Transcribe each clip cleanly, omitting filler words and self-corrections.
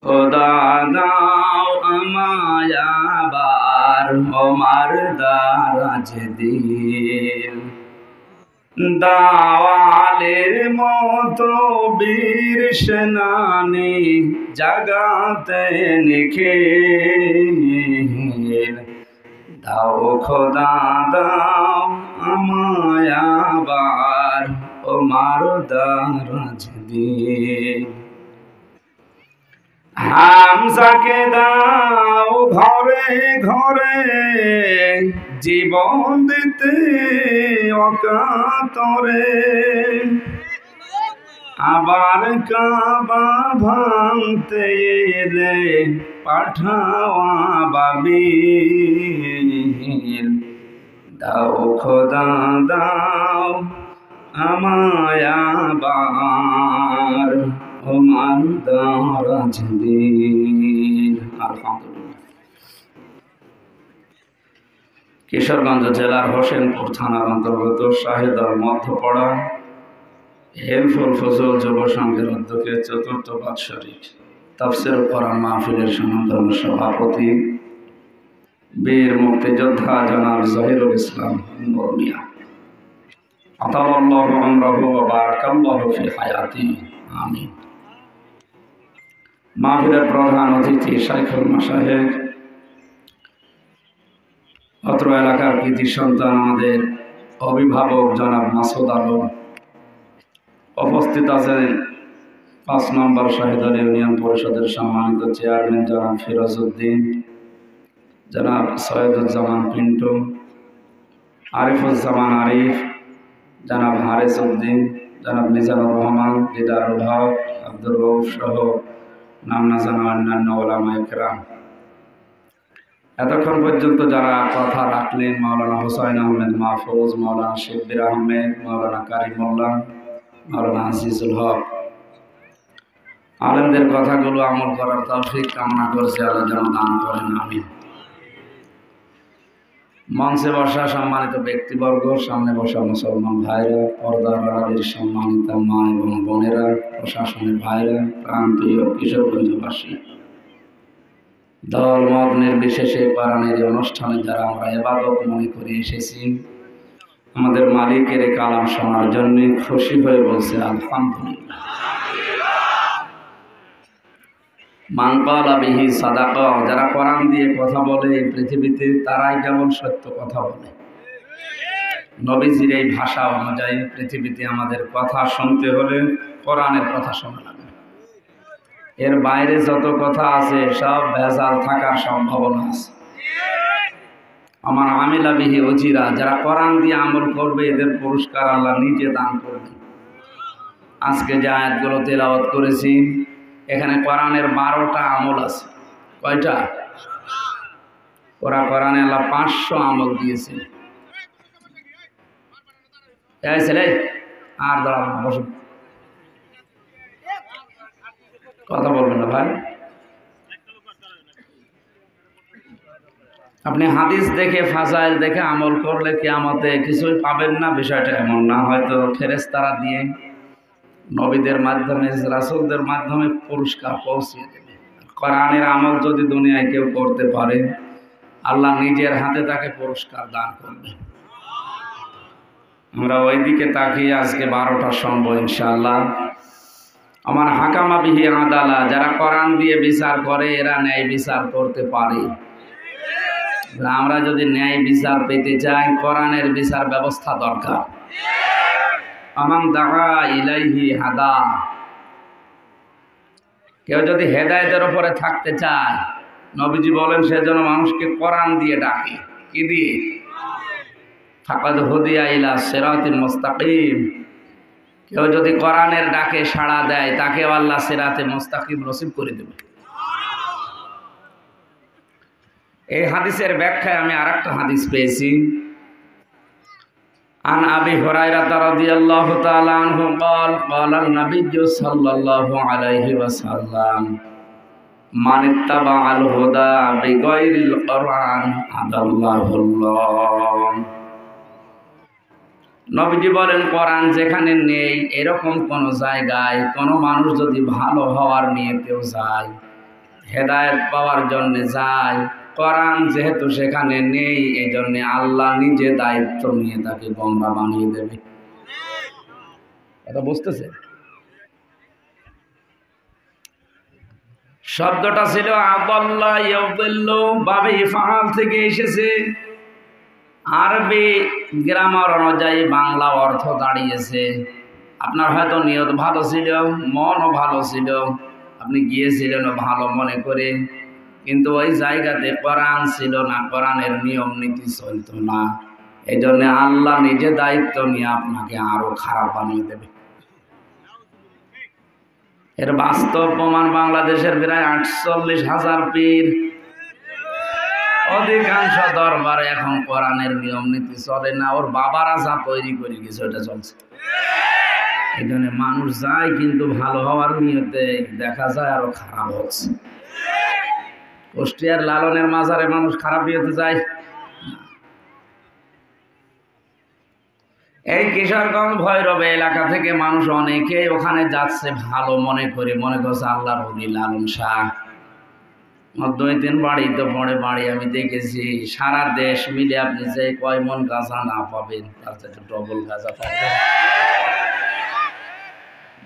খোদা দাও আমায় আবার ওমার দারাজ দিন, দাওয়ালের মতো বীর সেনানি জাগাতে নিখিল। দাও খোদা দাও আমায় আবার ওমার দারাজ দিন। হামজাকে দাও ঘরে ঘরে জীবন দিতে অকাতরে, আবার কাবা ভাঙতে এলে পাঠাও আবাবিল। দাও খোদা দাও আমায় আবার ওমার দারাজ দিন। আলহামদুলিল্লাহ। কিশোরগঞ্জ জেলার হোসেনপুর থানার অন্তর্গত শাহেদার মধ্যপাড়া হেলফুল ফজল যুব সংঘের উদ্যোগে চতুর্থ বাৎসরিক তাফসীর কোরআন মাহফিলের সুনামধন্য সভাপতি বীর মুক্তিযোদ্ধা জনাব জহিরুল ইসলাম নূর মিয়া, আতালাল্লাহু আমরাহু ওয়া বারাকাল্লাহু ফি হায়াতি, আমিন। মাহফিলের প্রধান অতিথি শাইখুল মাশায়েখ, অত্র এলাকার কৃতি সন্তান আমাদের অভিভাবক জনাব মাসুদ আলম, উপস্থিত আছেন ৫ নম্বর শাহেদার ইউনিয়ন পরিষদের সম্মানিত চেয়ারম্যান জনাব ফিরোজ উদ্দিন, জনাব সৈয়দুজ্জামান পিন্টু, আরিফুজ্জামান আরিফ, জনাব হারিস উদ্দিন, জনাব মিজানুর রহমান, দিদারুল হক, আব্দুর রউফ সহ নাম না জানা অন্যান্য ওলামায়ে কেরাম। এতক্ষণ পর্যন্ত যারা কথা রাখলেন, মাওলানা হুসাইন আহমেদ মাহফুজ, মাওলানা শিব্বির আহমেদ, মাওলানা কারিমুল্লাহ, মাওলানা আজিজুল হক, আলেমদের কথাগুলো আমল করার তৌফিক কামনা করছি, আল্লাহ যেন দান করেন, আমিন। মঞ্চে বসা সম্মানিত ব্যক্তিবর্গ, সামনে বসা মুসলমান ভাইরা, পর্দার আড়ালের সম্মানিত মা এবং বোনেরা, প্রশাসনের ভাইরা, প্রান্তীয় কিশোরগঞ্জবাসী, দল মত নির্বিশেষে কোরআনের এই অনুষ্ঠানে যারা আমরা ইবাদত মনে করে এসেছি, আমাদের মালিকের এই কালাম শোনার জন্য খুশি হয়ে বলছে আলহামদুলিল্লাহ। মান ক্বালা বিহি সাদাকা, যারা কোরআন দিয়ে কথা বলে এই পৃথিবীতে তারাই কেবল সত্য কথা বলে। নবীজির এই ভাষা অনুযায়ী পৃথিবীতে আমাদের কথা শুনতে হলে কোরআনের কথা শোনা লাগবে। এর বাইরে যত কথা আছে সব ভেজাল থাকার সম্ভাবনা আছে। আমার আমিলা বিহি উজিরা, যারা কোরআন দিয়ে আমল করবে এদের পুরস্কার আল্লাহ নিজে দান করবে। আজকে যে আয়াতগুলো তেলাওয়াত করেছি এখানে কোরআনের 12টা আমল আছে। কয়টা? ওরা কোরআনে আল্লাহ 500 আমল দিয়েছে। এই ছেলে আর দাঁড়াবো না, বসুন, কথা বলবেন না ভাই। আপনি হাদিস দেখে ফাজাইল দেখে আমল করলে কিয়ামতে কিছুই পাবেন না, বিষয়টা এমন না। হয়তো ফেরেশতারা দিয়ে নবীদের মাধ্যমে রাসূলদের মাধ্যমে পুরস্কার পৌঁছিয়ে দেবে। কোরআনের আমল যদি দুনিয়ায় কেউ করতে পারে আল্লাহ নিজের হাতে তাকে পুরস্কার দান করবে। আমরা ওই দিকে তাকিয়ে আজকে 12টা শুনবো ইনশাআল্লাহ। আমার হাকামা বিহি আদালা, যারা কোরআন দিয়ে বিচার করে এরা ন্যায় বিচার করতে পারে। আমরা যদি ন্যায় বিচার পেতে চাই কোরআনের বিচার ব্যবস্থা দরকার। আমান দাআ ইলাইহি হাদা, কেউ যদি হেদায়েতের উপরে থাকতে চায় নবীজি বলেন সেজন্য মানুষকে কোরআন দিয়ে ডাকে। কি দিয়ে? ফাকাদ হুদিয়া ইলা সিরাতিল মুস্তাকিম, কেউ যদি কোরআনের ডাকে সাড়া দেয় তাকে আল্লাহ সিরাতে মুস্তাকিম নসিব করে দেবে। এই হাদিসের ব্যাখ্যায় আমি আরেকটা হাদিস পেয়েছি। আন আবি হুরায়রা রাদিয়াল্লাহু তাআলা আনহু قال قال النبي صلى الله عليه وسلم من اتبع الهدى بغير القرآن أضله الله। নবীজি বলেন কোরআন যেখানে নেই এরকম কোন জায়গায় কোন মানুষ যদি ভালো হওয়ার নিয়তেও যায় হেদায়েত পাওয়ার জন্য যায়। কোরআন যেহেতু সেখানে নেই, এই জন্য আল্লাহ নিজে দায়িত্ব নিয়ে তাকে গোমরা বানিয়ে দেবে। এটা বুঝতেছে? শব্দটা ছিল আদাল্লা ইয়াদিল্লু, বাবে ইফআল থেকে এসেছে। আরবি গ্রামার অনুযায়ী বাংলা অর্থ দাঁড়িয়েছে। আপনার হয়তো নিয়ত ভালো ছিল, মনও ভালো ছিল, আপনি গিয়েছিলেন ভালো মনে করে, কিন্তু ওই জায়গাতে কোরআন ছিল না, কোরআনের নিয়ম নীতি চলত না। এই জন্য আল্লাহ নিজে দায়িত্ব নিয়ে আপনাকে আরো খারাপ বানিয়ে দেবে। এর বাস্তব প্রমাণ বাংলাদেশের প্রায় 48,000 পীর, অধিকাংশ দরবারে এখন কোরআনের নিয়ম নীতি চলে না। ওর বাবারা যা তৈরি করে গেছে ওটা চলছে। এই জন্য মানুষ যায় কিন্তু ভালো হওয়ার নিয়তে, দেখা যায় আরো খারাপ হচ্ছে। কুষ্টিয়ার লালনের মাজারে মানুষ খারাপ নিয়তে যায়। এই কিশোরগঞ্জ ভৈরব এলাকা থেকে মানুষ অনেকে ওখানে যাচ্ছে ভালো মনে করে, মনে করছে আল্লাহর ওলি লালন শাহ। 2-3 বাড়ি তো পড়ে বাড়ি আমি দেখেছি, সারা দেশ মিলে আপনি যে কয় মন গাঁজা না পাবেন তার চাইতে ডবল গাঁজা পাবেন।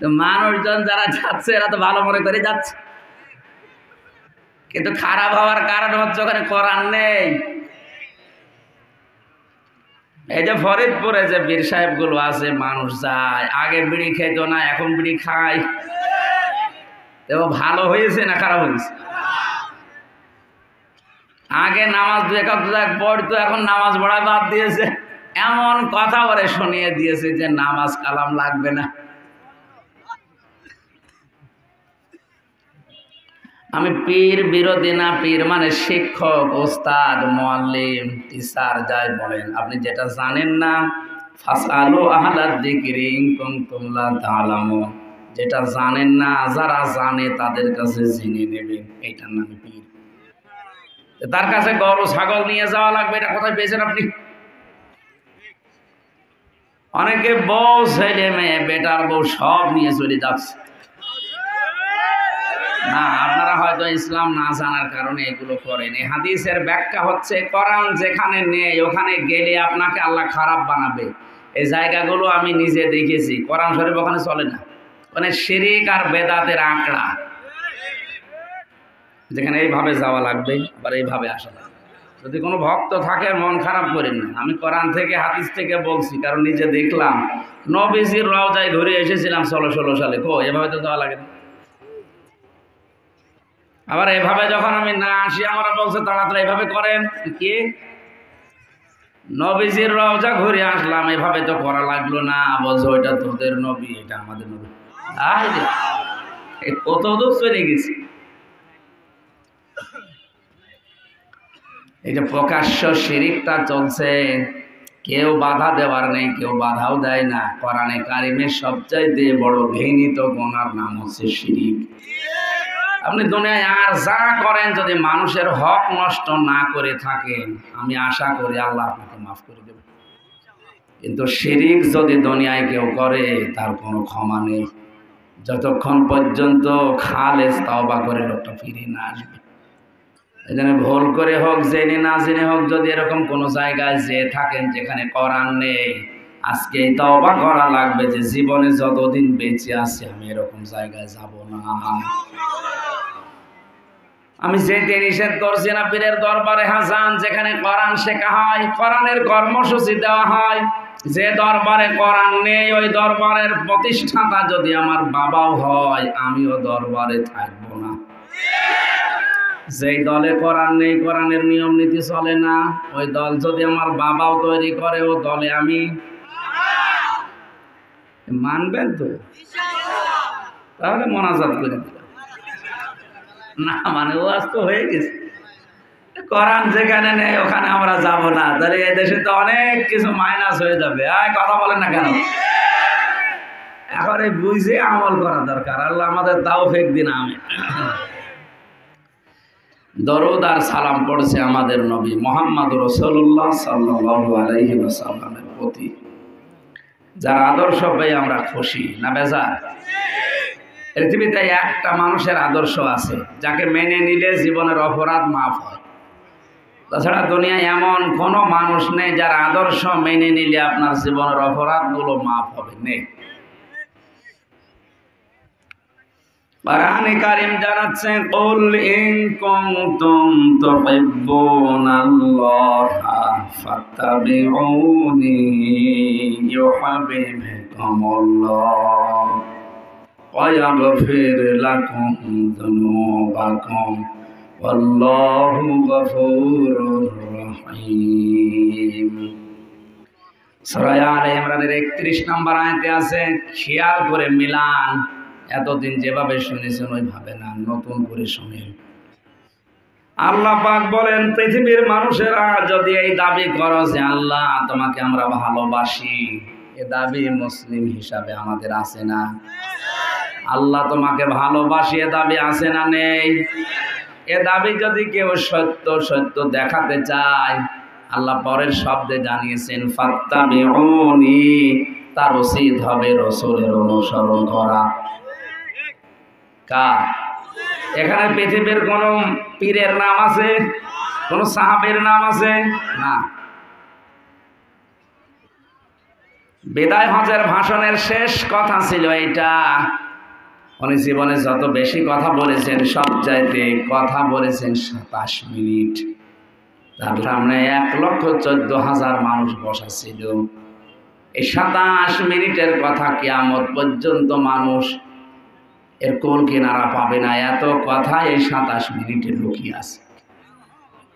তো মানুষজন যারা যাচ্ছে এরা তো ভালো মনে করে যাচ্ছে, কিন্তু খারাপ হওয়ার কারণ হচ্ছে ওখানে কোরআন নেই। এই যে ফরিদপুরে যে বীর সাহেব গুলো আছে, মানুষ যায়, আগে বিড়ি খেত না, এখন বিড়ি খায়। তো ভালো হয়েছে না খারাপ হয়েছে? আগে নামাজ 2 রাকাত পড়তো, এখন নামাজ পড়া বাদ দিয়েছে। এমন কথা বলে শুনিয়ে দিয়েছে যে নামাজ কালাম লাগবে না। আমি পীর বিরোধী না, পীর মানে শিক্ষক, ওস্তাদ, মুআল্লিম, টিচার যাই বলেন। আপনি যেটা জানেন না, ফাসআলু আহলাদ যিকরি ইন কুনতুম লা তা'লামুন, যেটা জানেন না যারা জানে তাদের কাছে জেনে নেবেন, এইটার নাম পীর। তার কাছে গরু ছাগল নিয়ে যাওয়া লাগবে, এটা কোথায় পেয়েছেন আপনি? অনেকে বউ, ছেলে মেয়ে, বেটার বউ সব নিয়ে চলে যাচ্ছে। না, আপনারা হয়তো ইসলাম না জানার কারণে এগুলো করেন। এই হাদিসের ব্যাখ্যা হচ্ছে কোরআন যেখানে নেই ওখানে গেলে আপনাকে আল্লাহ খারাপ বানাবে। এই জায়গাগুলো আমি নিজে দেখেছি, কোরআন শরীফ ওখানে চলে না। মানে শিরিক আর বেদাতের আঁকড়া, যেখানে এইভাবে যাওয়া লাগবে আবার এইভাবে আসা লাগবে। যদি কোনো ভক্ত থাকে মন খারাপ করেন না, আমি কোরআন থেকে হাদিস থেকে বলছি, কারণ নিজে দেখলাম। নবীজির রওজায় ঘুরে এসেছিলাম 16 সালে, এভাবে তো যাওয়া লাগে না। আবার এভাবে যখন আমি না আসি, আমরা বলছে তাড়াতাড়ি এভাবে করেন। কি নবীজির রওজা ঘুরে আসলাম, এভাবে তো করা লাগলো না। বলছে ওইটা তোদের নবী, এটা আমাদের নবী। কত দূর চলে গেছি। এই যে প্রকাশ্য শিরিকটা চলছে, কেউ বাধা দেওয়ার নেই, কেউ বাধাও দেয় না। কোরআনে কারিমের সবচাইতে বড় ঘৃণিত গুনার নাম হচ্ছে শিরিক। আপনি দুনিয়ায় আর যা করেন, যদি মানুষের হক নষ্ট না করে থাকেন, আমি আশা করি আল্লাহ আপনাকে মাফ করে দেবেন। কিন্তু শিরিক যদি দুনিয়ায় কেউ করে, তার কোনো ক্ষমা নেই, যতক্ষণ পর্যন্ত খালেস তওবা করে লোকটা ফিরে না আসবে। এই জন্য ভুল করে হোক, জেনে না জেনে হোক, যদি এরকম কোনো জায়গায় যে থাকেন যেখানে কোরআন নেই, আজকে তওবা করা লাগবে যে জীবনে যতদিন বেঁচে আছে আমি এরকম জায়গায় যাব না। আমি যেতে নিষেধ করছি না পীরের দরবারে হাজান, যেখানে কোরআন শেখা হয়, কোরআনের কর্মসূচি দেওয়া হয়। যে দরবারে কোরআন নেই, ওই দরবারের প্রতিষ্ঠাতা যদি আমার বাবাও হয়, আমিও দরবারে থাকবো না। যেই দলে কোরআন নেই, কোরআনের নিয়ম নীতি চলে না, ওই দল যদি আমার বাবাও তৈরি করে, ও দলে আমি মানবেন তো? তাহলে মোনাজাত করে দিলাম না, মানে ওয়াজ তো হয়ে গেছে। কোরআন যেখানে নেই ওখানে আমরা যাব না, তাহলে এই দেশে তো অনেক কিছু মাইনাস হয়ে যাবে। কথা বলেন না কেন? এখন এই বুঝে আমল করা দরকার। আল্লাহ আমাদের তাওফিক দিন, আমিন। দরুদ আর সালাম পড়ছে আমাদের নবী মুহাম্মদ রাসূলুল্লাহ সাল্লাল্লাহু আলাইহি ওয়াসাল্লামের প্রতি, যার আদর্শ পেয়ে আমরা খুশি না বেজার? পৃথিবীতে একটা মানুষের আদর্শ আছে যাকে মেনে নিলে জীবনের অপরাধ মাফ হয়। তাছাড়া দুনিয়ায় এমন কোনো মানুষ নেই যার আদর্শ মেনে নিলে আপনার জীবনের অপরাধগুলো মাফ হবে, নেই। কোরআনে কারীম জানাচ্ছে, কুল ইন কুনতুম তুহিব্বুনাল্লাহা ফাত্তাবিউনি ইউহিব্বুকুমুল্লাহ ওয়া ইয়াগফির লাকুম যুনুবাকুম ওয়াল্লাহু গফুরুর রহিম। সূরা আলে ইমরানের 31 নম্বর আয়াতে আছে, খেয়াল করে মিলান। এতদিন যেভাবে শুনেছেন ওইভাবে না, নতুন করে শুনেন। আল্লাহ পাক বলেন, পৃথিবীর মানুষেরা যদি এই দাবি করো যে আল্লাহ তোমাকে আমরা ভালোবাসি, এ দাবি মুসলিম হিসাবে আমাদের আছে না? আল্লাহ তোমাকে ভালোবাসি এ দাবি আছে না নেই? এ দাবি যদি কেউ সত্য সত্য দেখাতে চায়, আল্লাহ পরের শব্দে জানিয়েছেন ফাত্তাবিউনি, তার উচিত হবে রাসূলের অনুসরণ করা। কার? এখানে পৃথিবীর কোন পীরের নাম আছে? কোন সাহাবীর নাম আছে? না। বিদায় হজের ভাষণের শেষ কথা ছিল এইটা। উনি জীবনে যত বেশি কথা বলেছেন, সবচাইতে কথা বলেছেন 27 মিনিট। তার সামনে 1,14,000 মানুষ বসা ছিল। এই 27 মিনিটের কথা কিয়ামত পর্যন্ত মানুষ এর কোন কিনারা পাবে না। এত কথা এই 27 মিনিটে লুকিয়ে আছে।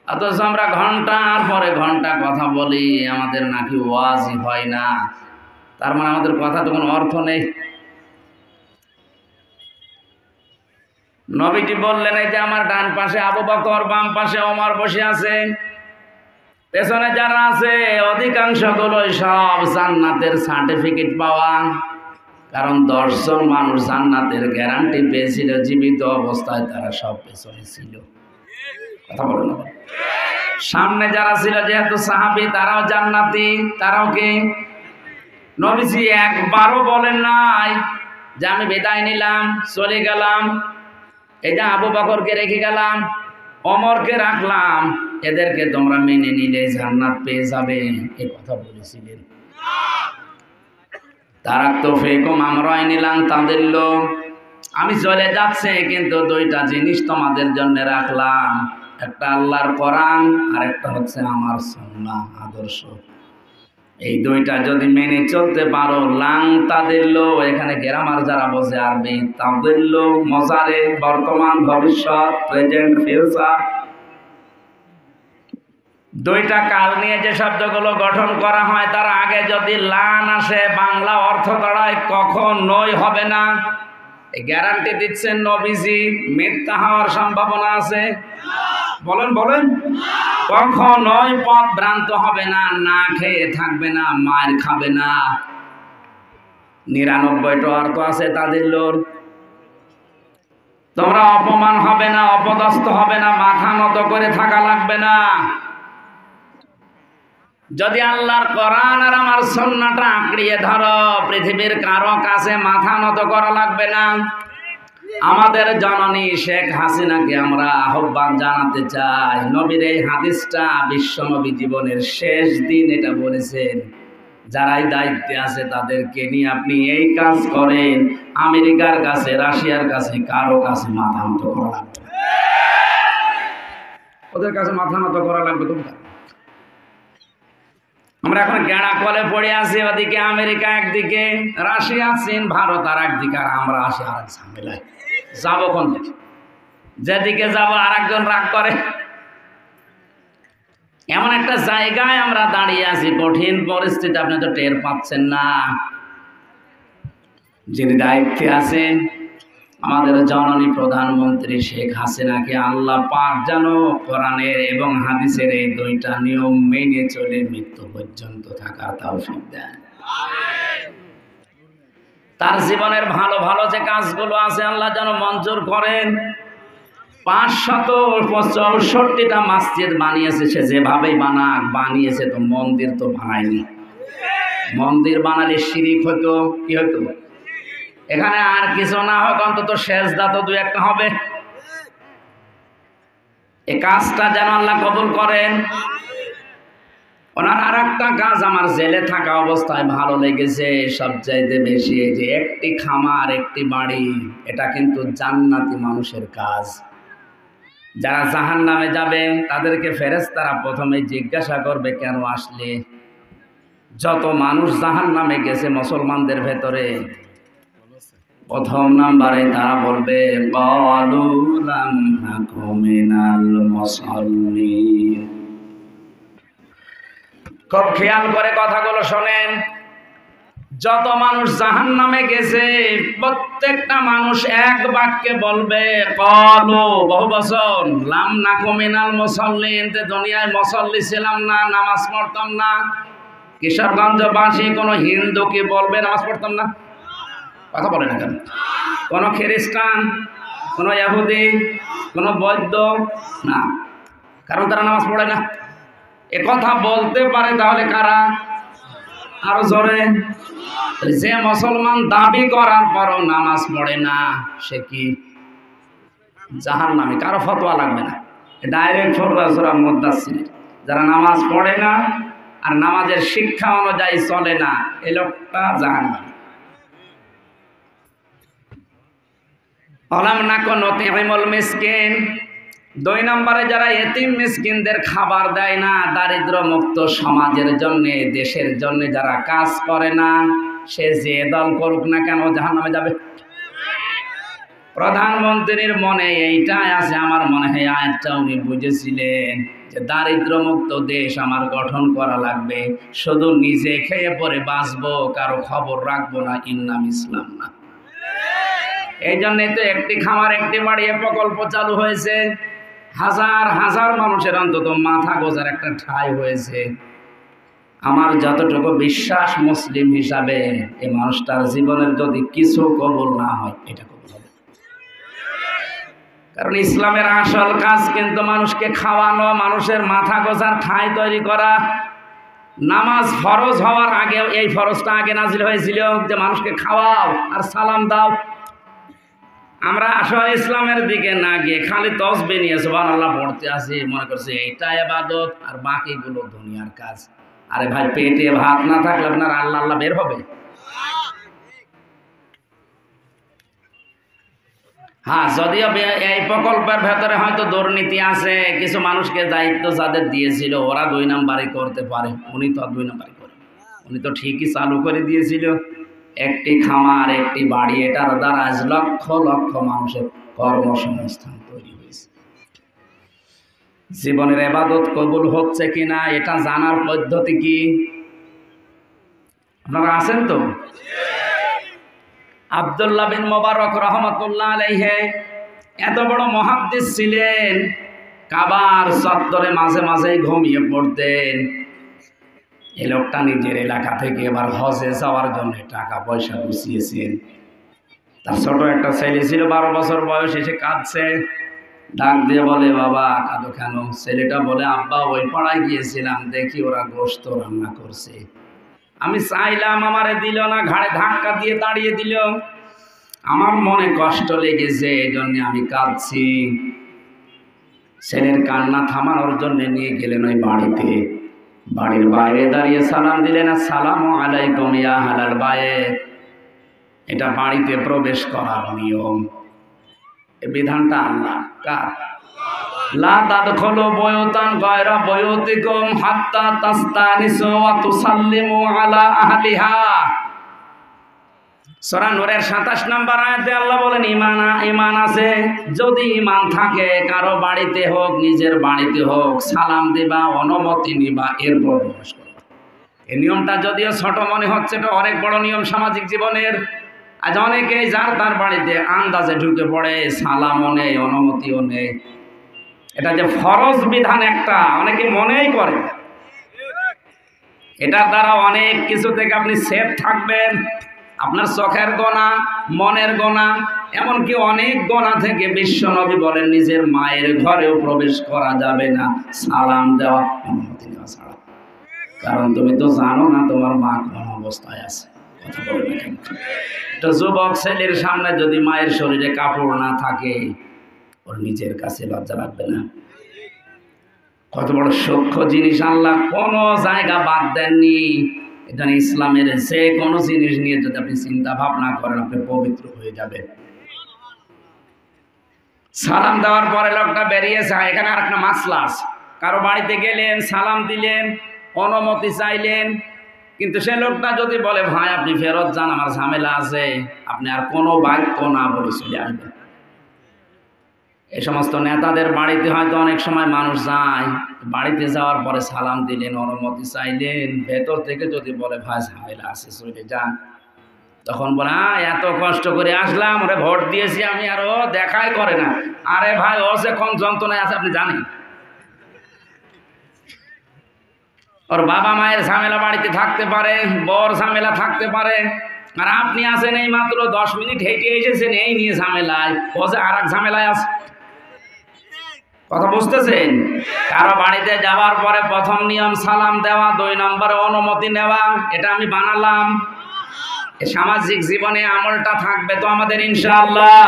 অথচ আমরা ঘন্টার পরে ঘন্টা কথা বলি, আমাদের নাকি ওয়াজই হয় না। তার মানে আমাদের কথা তো কোনো অর্থ নেই। নবীজি বললেন, এই যে আমার ডান পাশে আবু বকর, বাম পাশে ওমর বসে আছেন, পেছনে যারা আছে অধিকাংশ গুলোই সব জান্নাতের সার্টিফিকেট পাওয়া। কারণ 10 জন মানুষ জান্নাতের গ্যারান্টি পেয়েছিল জীবিত অবস্থায়, তারা সব পেছনে ছিল। কথা বলো না? সামনে যারা ছিল যেহেতু সাহাবী, তারাও জান্নাতি। তারাও কি? নবীজি একবারও বলেন নাই যে আমি বিদায় নিলাম, চলে গেলাম, এই যে আবু বকরকে রেখে গেলাম, ওমরকে রাখলাম, এদেরকে তোমরা মেনে নিলে জান্নাত পেয়ে যাবে, এই কথা বলেছিলেন? তারাক্তু ফীকুম, আমরাই নিলাম তাদের লোক। আমি চলে যাচ্ছে, কিন্তু 2টা জিনিস তোমাদের জন্য রাখলাম, একটা আল্লাহর কোরআন আর একটা হচ্ছে আমার সুন্নাহ, আদর্শ। এই 2টা যদি মেনে চলতে পারো, লাং তাদের লোক, এখানে গ্রামার যারা বোঝে আরবি, তাদের লোক মজারে বর্তমান ভবিষ্যৎ, প্রেজেন্ট ফিউচার, 2টা কাল নিয়ে যে শব্দগুলো গঠন করা হয়, তার আগে যদি লান আসে, বাংলা অর্থ দাঁড়ায় কখনোই হবে না। এই গ্যারান্টি দিচ্ছেন নবীজি। মিথ্যা হওয়ার সম্ভাবনা আছে? বলেন বলেন। কখনোই পথ ভ্রান্ত হবে না, না খেয়ে থাকবে না, মার খাবে না। 99টা অর্থ আছে তাদের লোক। তোমরা অপমান হবে না, অপদস্থ হবে না, মাথা নত করে থাকা লাগবে না। যদি আল্লাহর কোরআন আর আমার সুন্নাহটা আঁকড়িয়ে ধরো, পৃথিবীর কারো কাছে মাথা নত করা লাগবে না। আমাদের জননী শেখ হাসিনাকে আমরা আহ্বান জানাতে চাই। নবীর এই হাদিসটা বিশ্বনবী জীবনের শেষ দিন এটা বলেছেন, যারাই দায়িত্বে আছে তাদেরকে নিয়ে আপনি এই কাজ করেন। আমেরিকার কাছে, রাশিয়ার কাছে, কারো কাছে মাথা নত করা লাগবে না। ওদের কাছে মাথা নত করা লাগবে তোমরা। আমরা এখন গেঁড়া কলে পড়ে আছি, ওদিকে আমেরিকা একদিকে, রাশিয়া, চীন, ভারত আর একদিকে, আর আমরা আসি আর এক ঝামেলায়। যাবো কোন দিকে? যেদিকে যাবো আর একজন রাগ করে। এমন একটা জায়গায় আমরা দাঁড়িয়ে আছি, কঠিন পরিস্থিতি, আপনি তো টের পাচ্ছেন না। যিনি দায়িত্বে আছেন, আমাদের জননী প্রধানমন্ত্রী শেখ হাসিনাকে আল্লাহ পাক যেন কোরআনের এবং হাদিসের এই 2টা নিয়ম মেনে চলে মৃত্যু পর্যন্ত থাকার তৌফিক দেন। তার জীবনের ভালো ভালো যে কাজগুলো আছে আল্লাহ যেন মঞ্জুর করেন। 564টা মসজিদ বানিয়েছে, সে যেভাবেই বানাক, বানিয়েছে তো, মন্দির তো বানায়নি। মন্দির বানালে শিরিক হতো, কি হতো? এখানে আর কিছু না হোক অন্তত সেজদা তো 2-1টা হবে। এই কাজটা যেন আল্লাহ কবুল করেন। ওনার আর একটা কাজ আমার জেলে থাকা অবস্থায় ভালো লেগেছে সবচাইতে বেশি, যে একটি খামার একটি বাড়ি, এটা কিন্তু জান্নাতি মানুষের কাজ। যারা জাহান্নামে যাবে তাদেরকে ফেরেশতারা প্রথমে জিজ্ঞাসা করবে কেন আসলে। যত মানুষ জাহান্নামে গেছে মুসলমানদের ভেতরে, প্রথম নাম্বারে তারা বলবে ক্বালু লাম নাকু মিনাল মুসাল্লিন। খুব খেয়াল করে কথাগুলো শোনেন। যত মানুষ জাহান্নামে গেছে প্রত্যেকটা মানুষ এক বাক্যে বলবে ক্বালু, বহু বচন, লাম নাকু মিনাল মুসাল্লিন, দুনিয়ায় মুসল্লি ছিলাম না, নামাজ পড়তাম না। কিশোরগঞ্জবাসী কোনো হিন্দু কি বলবে নামাজ পড়তাম না? কথা বলে না কেন? কোনো খ্রিস্টান, কোনো ইহুদি, কোনো বৌদ্ধ না, কারণ তারা নামাজ পড়ে না। এ কথা বলতে পারে তাহলে কারা? আরো জোরে। যে মুসলমান দাবি করার পরও নামাজ পড়ে না সে কি জাহান্নামী? কারো ফতোয়া লাগবে না, ডাইরেক্ট ফতোয়া সূরা মুদ্দাসসির। যারা নামাজ পড়ে না আর নামাজের শিক্ষা অনুযায়ী চলে না, এই লোকটা জাহান্নামী। ওয়ালাম নাকুন নুতি'মুল মিসকিন, 2 নম্বরে যারা এতিম মিসকিনদের খাবার দেয় না, দারিদ্র মুক্ত সমাজের জন্য, দেশের জন্য যারা কাজ করে না, সে যে দল করুক না কেন জাহান্নামে যাবে। প্রধানমন্ত্রীর মনে এইটাই আছে, আমার মনে হয় আয়াতটা উনি বুঝেছিলেন যে দারিদ্র মুক্ত দেশ আমার গঠন করা লাগবে, শুধু নিজে খেয়ে পরে বাঁচবো, কারো খবর রাখবো না, ইন্নাম ইসলাম না। এই জন্যই তো একটি খামার একটি বাড়ি প্রকল্প চালু হয়েছে। হাজার হাজার মানুষের অন্তত মাথা গোজার একটা ঠাঁই হয়েছে। আমার যতটুকু বিশ্বাস মুসলিম হিসাবে, এই মানুষটার জীবনের যদি কিছু কবুল না হয়, এটা কবুল হবে। কারণ ইসলামের আসল কাজ কিন্তু মানুষকে খাওয়ানো, মানুষের মাথা গোজার ঠাঁই তৈরি করা। নামাজ ফরজ হওয়ার আগে এই ফরজটা আগে নাজিল হয়েছিল যে মানুষকে খাওয়াও আর সালাম দাও। আমরা আসল ইসলামের দিকে না গিয়ে খালি তসবিহ নিয়ে সুবহানাল্লাহ পড়তে আসি, মনে করছি এইটা ইবাদত আর বাকিগুলো দুনিয়ার কাজ। আরে ভাই, পেটে ভাত না থাকলে আপনার আল্লাহ আল্লাহ বের হবে? হ্যাঁ, যদিও এই প্রকল্পের ভেতরে হয়তো দুর্নীতি আছে, কিছু মানুষকে দায়িত্ব যাদের দিয়েছিল ওরা 2 নাম্বারই করতে পারে, উনি তো 2 নাম্বারই করে। উনি তো ঠিকই চালু করে দিয়েছিল একটি খামার একটি বাড়ি, এটার দ্বারা আজ লক্ষ লক্ষ মানুষের কর্মসংস্থান তৈরি হয়েছে। জীবনের ইবাদত কবুল হচ্ছে কিনা এটা জানার পদ্ধতি কি? আপনারা আছেন তো? আব্দুল্লাহ বিন মুবারক রহমাতুল্লাহ আলাইহি এত বড় মুহাদ্দিস ছিলেন, কাবার চত্বরে মাঝে মাঝে ঘুমিয়ে পড়তেন। এই লোকটা নিজের এলাকা থেকে এবার হজে যাওয়ার জন্য টাকা পয়সা গুছিয়েছেন। তার ছোট একটা ছেলে ছিল 12 বছর বয়স, এসে কাঁদছে। ডাক দিয়ে বলে, বাবা কাঁদো কেন? ছেলেটা বলে, আব্বা ওই পাড়ায় গিয়েছিলাম, দেখি ওরা গোশত রান্না করছে, আমি চাইলাম আমারে দিল না, ঘাড়ে ধাক্কা দিয়ে দাঁড়িয়ে দিল, আমার মনে কষ্ট লেগেছে, এই জন্য আমি কাঁদছি। ছেলের কান্না থামানোর জন্য নিয়ে গেলেন ওই বাড়িতে। বাড়ির বাইরে দাঁড়িয়ে সালাম দিলেন, আসসালামু আলাইকুম ইয়া আহলাল বাইত। এটা বাড়িতে প্রবেশ করার নিয়ম। এই বিধানটা আল্লাহ কার? লা তাদখুলু বুয়ুতান গায়রা বুয়ুতিকুম হাত্তা তাস্তানিসু ওয়া তুসাল্লিমু আলা আহলিহা। সূরা নূরের 27 নম্বর আয়াতে আল্লাহ বলেন, ঈমান আছে, যদি ঈমান থাকে কারো বাড়িতে হোক নিজের বাড়িতে হোক সালাম দিবা, অনুমতি নিবা, এরপর প্রবেশ করবা। এই নিয়মটা যদিও ছোট মনে হচ্ছে, এটা অনেক বড় নিয়ম সামাজিক জীবনের। আজ অনেকেই যার তার বাড়িতে আন্দাজে ঢুকে পড়ে, সালামও নেই, অনুমতিও নেই। এটা যে ফরজ বিধান একটা অনেকে মনেই করে। এটার দ্বারা অনেক কিছু থেকে আপনি সেফ থাকবেন। আপনার চোখের গোনা, মনের গোনা, এমনকি অনেক গোনা থেকে বিশ্বনবী বলেন নিজের মায়ের ঘরেও প্রবেশ করা যাবে না সালাম দেওয়া, অনুমতি নেওয়া ছাড়া। কারণ তুমি তো জানো না তোমার মা কোন অবস্থায় আছে। কথা বলে না কেন? একটা যুবক ছেলের সামনে যদি মায়ের শরীরে কাপড় না থাকে, ওর নিজের কাছে লজ্জা লাগবে না? কত বড় সূক্ষ্ম জিনিস! আল্লাহ কোনো জায়গা বাদ দেননি। এটা ইসলামের যে কোনো জিনিস নিয়ে যদি আপনি চিন্তা ভাবনা করেন, আপনি পবিত্র হয়ে যাবেন। সালাম দেওয়ার পরে লোকটা বেরিয়েছে। এখানে আর একটা মাসলা আছে। কারো বাড়িতে গেলেন, সালাম দিলেন, অনুমতি চাইলেন, কিন্তু সে লোকটা যদি বলে ভাই আপনি ফেরত যান, আমার ঝামেলা আছে, আপনি আর কোনো বাক্য না বলে চলে আসবেন। এই সমস্ত নেতাদের বাড়িতে হয়তো অনেক সময় মানুষ যায়, বাড়িতে যাওয়ার পরে সালাম দিলেন, অনুমতি চাইলেন, ভেতর থেকে যদি বলে ভাই ঝামেলা আছে চলে যান, তখন বলে এত কষ্ট করে আসলাম, ওরে ভোট দিয়েছি আমি, আর ও দেখাই করে না। আরে ভাই, ও যে কোন যন্ত্রণায় আছে আপনি জানেন? ওর বাবা মায়ের ঝামেলা বাড়িতে থাকতে পারে, বর ঝামেলা থাকতে পারে, আর আপনি আছেন এই মাত্র 10 মিনিট হেঁটে এসেছেন এই নিয়ে ঝামেলায়, ও যে আর এক ঝামেলায় আছে। কথা বুঝতেছেন? কারো বাড়িতে যাওয়ার পরে প্রথম নিয়ম সালাম দেওয়া, 2 নম্বরে অনুমতি নেওয়া। এটা আমি বানালাম। সামাজিক জীবনে আমলটা থাকবে তো আমাদের ইনশাআল্লাহ।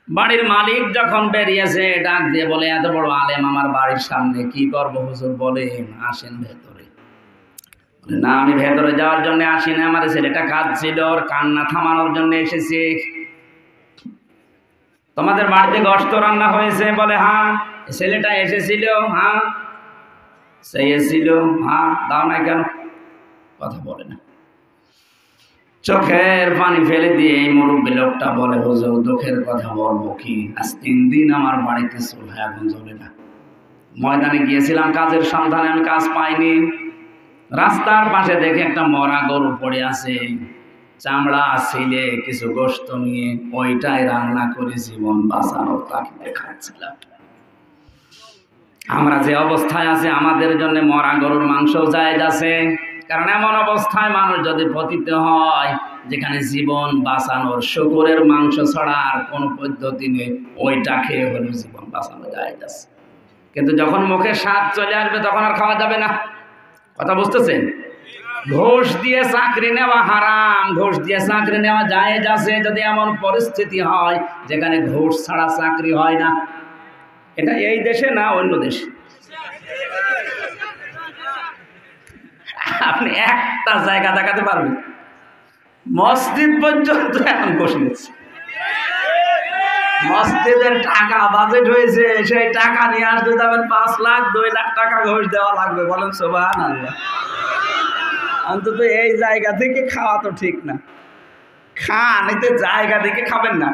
বাড়ির মালিক যখন বেরিয়েছে, ডাক দিয়ে বলে এত বড় আলেম আমার বাড়ির সামনে, কি করবো হুজুর বলেন, আসেন ভেতরে। না, আমি ভেতরে যাওয়ার জন্য আসি না, আমার ছেলেটা কাঁদছিল, ওর কান্না থামানোর জন্য এসেছি। তোমাদের বাড়িতে গোশত রান্না হয়েছে? বলে হ্যাঁ। ছেলেটা এসেছিল? হ্যাঁ। সে এসেছিল? হ্যাঁ। দাও না কেন? কথা বলে না। চোখের পানি ফেলে দিয়ে এই মুরব্বী লোকটা বলে হুজুর দুঃখের কথা বলবো কি, আজ 3 দিন আমার বাড়িতে চুলা আগুন জ্বলে না। ময়দানে গিয়েছিলাম কাজের সন্ধানে, আমি কাজ পাইনি। রাস্তার পাশে দেখে একটা মরা গরু পড়ে আছে, চামড়া ছিলে কিছু গোশত নিয়ে ওইটাই রান্না করে জীবন বাঁচানোর তাকে খাচ্ছিলাম। আমরা যে অবস্থায় আছে, আমাদের জন্য মরা গরুর মাংস জায়েজ আছে। কারণ এমন অবস্থায় মানুষ যদি পতিত হয় যেখানে জীবন বাঁচানোর শুকরের মাংস ছাড়া আর কোনো পদ্ধতি নেই, ওইটা খেয়ে হলেও জীবন বাঁচানো জায়েজ আছে। কিন্তু যখন মুখে স্বাদ চলে আসবে তখন আর খাওয়া যাবে না। কথা বুঝতেছেন? ঘুষ দিয়ে চাকরি নেওয়া হারাম, ঘুষ দিয়ে চাকরি নেওয়া জায়েজ আছে যদি এমন পরিস্থিতি হয় যেখানে ঘুষ ছাড়া চাকরি হয় না। এটা এই দেশে না অন্য দেশে। আপনি একটা জায়গা দেখাতে পারবেন? মসজিদ পর্যন্ত এখন ঘুষ নিচ্ছে। মসজিদের টাকা বাজেট হয়েছে, সেই টাকা নিয়ে আসতে যাবেন 5 লাখ 2 লাখ টাকা ঘুষ দেওয়া লাগবে। বলেন সুবহানাল্লাহ। অন্তত এই জায়গা থেকে খাওয়া তো ঠিক না। খান, এতে জায়গা দেখে খাবেন না।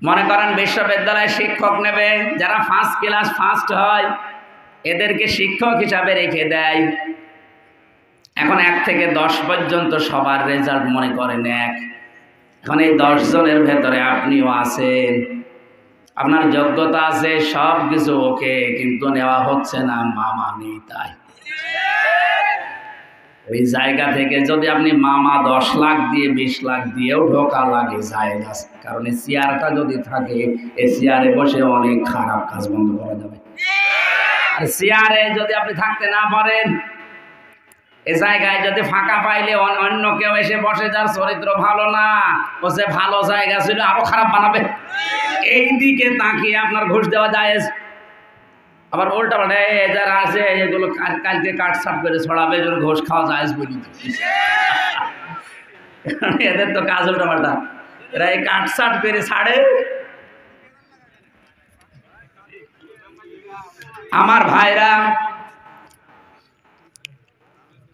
মনে করেন বিশ্ববিদ্যালয়ে শিক্ষক নেবে, যারা ফার্স্ট ক্লাস ফার্স্ট হয় এদেরকে শিক্ষক হিসাবে রেখে দেয়। এখন 1 থেকে 10 পর্যন্ত সবার রেজাল্ট মনে করেন 1। এখন এই 10 জনের ভেতরে আপনিও আছেন, আপনার যোগ্যতা আছে, সব কিছু ওকে, কিন্তু নেওয়া হচ্ছে না, মামা নেই তাই। ওই জায়গা থেকে যদি আপনি মামা 10 লাখ দিয়ে 20 লাখ দিয়েও ঢোকা লাগে জায়েজ আছে। কারণ এই চেয়ারটা যদি থাকে, এই চেয়ারে বসে অনেক খারাপ কাজ বন্ধ করা যাবে। আর চেয়ারে যদি আপনি থাকতে না পারেন, এই জায়গায় যদি ফাঁকা পাইলে অন্য কেউ এসে বসে, যার চরিত্র ভালো না, ও যে ভালো জায়গা ছিল আরো খারাপ বানাবে। এই দিকে তাকিয়ে আপনার ঘুষ দেওয়া জায়েজ। আবার উল্টা পাল্টা যারা আছে এগুলো কালকে কাটছাট করে ছড়াবে, এজন্য ঘুষ খাওয়া জায়েজ বলি। এদের তো কাজ উল্টা পাল্টা, এরা এই কাটছাট করে ছাড়ে। আমার ভাইরা,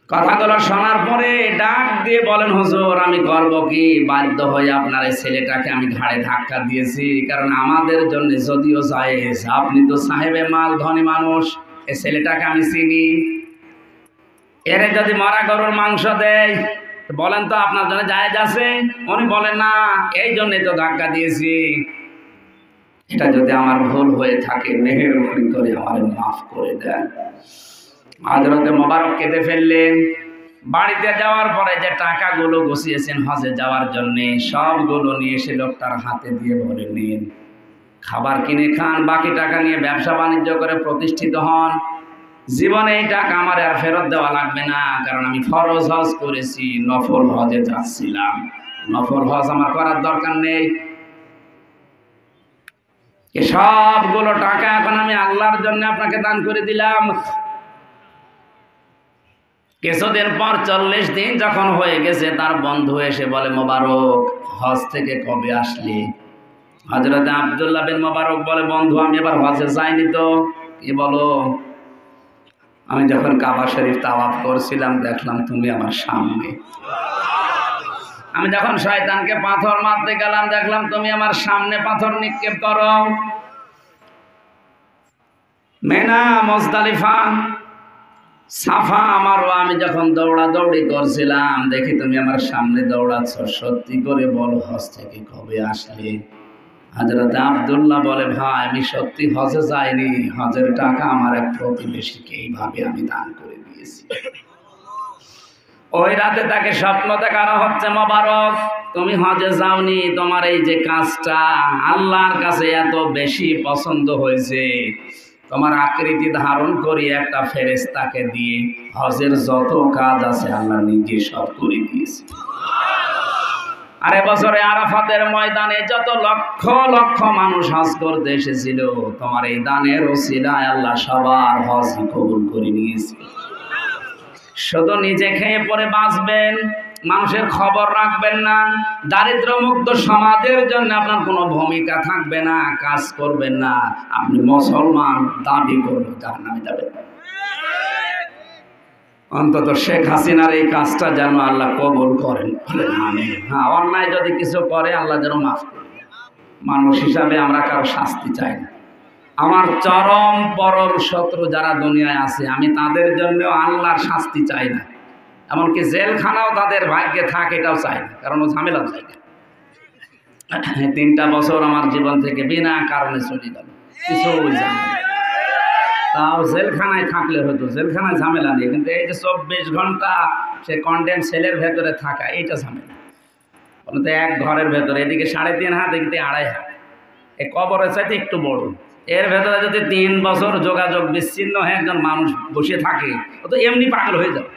কথাগুলো শোনার পরে ডাক দিয়ে বলেন হুজুর আমি করব কি, বাধ্য হয়ে আপনার এই ছেলেটাকে আমি ঘাড়ে ধাক্কা দিয়েছি। কারণ আমাদের জন্য যদিও জায়েজ, আপনি তো সাহেবে মাল, ধনী মানুষ, এই ছেলেটাকে আমি চিনি, এরে যদি মরা গরুর মাংস দেয় বলেন তো আপনার জন্য জায়েজ আছে? উনি বলেন না, এই জন্যই তো ধাক্কা দিয়েছি। এটা যদি আমার ভুল হয়ে থাকে মেহেরবানি করে আমার মাফ করে দেন। হযরতে মোবারক কেঁদে ফেললেন। বাড়িতে যাওয়ার পরে যে টাকাগুলো গুছিয়েছেন হজে যাওয়ার জন্যে, সবগুলো নিয়ে এসে লোকটার হাতে দিয়ে বলে নিন, খাবার কিনে খান, বাকি টাকা নিয়ে ব্যবসা বাণিজ্য করে প্রতিষ্ঠিত হন। জীবনে এই টাকা আমার আর ফেরত দেওয়া লাগবে না, কারণ আমি ফরজ হজ করেছি, নফল হজে যাচ্ছিলাম, নফল হজ আমার করার দরকার নেই। সবগুলো টাকা এখন আমি আল্লাহর জন্য আপনাকে দান করে দিলাম। কিছুদিন পর 40 দিন যখন হয়ে গেছে, তার বন্ধু এসে বলে, মোবারক, হজ থেকে কবে আসলি? হযরত আব্দুল্লাহ বিন মোবারক বলে, বন্ধু আমি এবার হজে যাইনি তো। কি বলো? আমি যখন কাবা শরীফ তাওয়াফ করছিলাম দেখলাম তুমি আমার সামনে। আমি যখন শয়তানকে পাথর মারতে গেলাম দেখলাম তুমি আমার সামনে পাথর নিক্ষেপ করো। মিনা, মুজদালিফা, সাফা, মারওয়া আমি যখন দৌড়াদৌড়ি করছিলাম দেখি তুমি আমার সামনে দৌড়াচ্ছ। সত্যি করে বলো, হজ থেকে কবে আসলে? হযরত আব্দুল্লাহ বলে, ভাই আমি সত্যি হজে যাইনি, হজের টাকা আমার এক প্রতিবেশীকে এইভাবে আমি দান করে দিয়েছি। ওই রাতে তাকে স্বপ্ন দেখানো হচ্ছে, মোবারক তুমি হজে যাওনি, তোমার এই যে কাজটা আল্লাহর কাছে এত বেশি পছন্দ হয়েছে, তোমার আকৃতি ধারণ করি একটা ফেরেশতাকে দিয়ে হজের যত কাজ আছে আল্লাহ নিজে সব করে দিয়েছে। আর এবছরে আরাফাতের ময়দানে যত লক্ষ লক্ষ মানুষ হজ করতে এসেছিল, তোমার এই দানের ওসিলায় আল্লাহ সবার হজ কবুল করে নিয়েছে। শুধু নিজে খেয়ে পরে বাঁচবেন, মানুষের খবর রাখবেন না, দারিদ্র মুক্ত সমাজের জন্য আপনার কোনো ভূমিকা থাকবে না, কাজ করবেন না, আপনি মুসলমান দাবি করবেন, জাহান্নামে যাবেন। অন্তত শেখ হাসিনার এই কাজটা যেন আল্লাহ কবুল করেন। হ্যাঁ, অন্যায় যদি কিছু করে আল্লাহ যেন মাফ করেন। মানুষ হিসাবে আমরা কারো শাস্তি চাই না। আমার চরম পরম শত্রু যারা দুনিয়ায় আছে, আমি তাদের জন্য আল্লাহর শাস্তি চাই না। এমনকি জেলখানাও তাদের ভাগ্যে থাকে এটাও চাই না, কারণ ও ঝামেলা চাই না। 3টা বছর আমার জীবন থেকে বিনা কারণে চলে গেল, কিছু জানি না। তাও জেলখানায় থাকলে হতো, জেলখানায় ঝামেলা নেই, কিন্তু এই যে 24 ঘন্টা সে কন্ডেম সেলের ভেতরে থাকা, এইটা ঝামেলা। বলতে এক ঘরের ভেতরে এদিকে 3.5 হাত, এদিকে 2.5 হাত, এই কবরের চাইতে একটু বড়। এর ভেতরে যদি 3 বছর যোগাযোগ বিচ্ছিন্ন হয়ে একজন মানুষ বসে থাকে, ও তো এমনি পাগল হয়ে যাবে।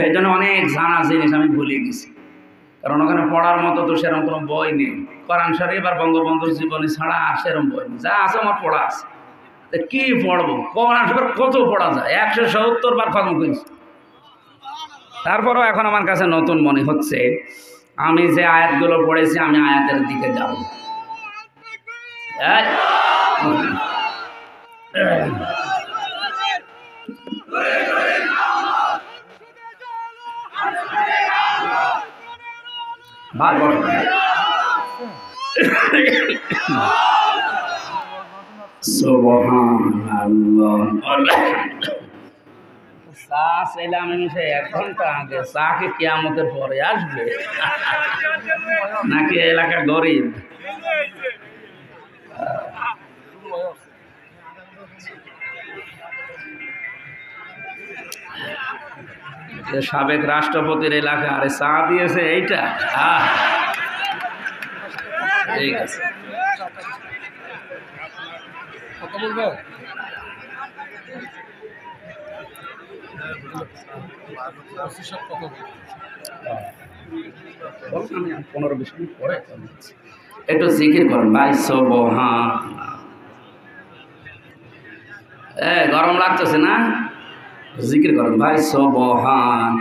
এই জন্য অনেক জানা জিনিস আমি ভুলে গেছি, কারণ ওখানে পড়ার মতো তো সেরকম কোনো বই নেই। কোরআন শরীফ আর বঙ্গবন্ধুর জীবনী ছাড়া আর সেরকম বই নেই। যা আছে আমার পড়া আছে, কি পড়বো? কোরআন শরীফ কত পড়া যায়? 170 বার খতম করেছি। তারপরও এখন আমার কাছে নতুন মনে হচ্ছে, আমি যে আয়াতগুলো পড়েছি আমি আয়াতের দিকে যাব। সুবহানাল্লাহ। চা চাইলাম আমি 1 ঘন্টা আগে, চা কি কিয়ামতের পরে আসবে নাকি এলাকা গরিব? সাবেক রাষ্ট্রপতির এলাকা, আরে চা দিয়েছে এইটা। ঠিক আছে, আমি 15-20 মিনিট পরে একটু জিকির করেন ভাই। গরম লাগতেছে না? জিকির করেন ভাই, সুবহান।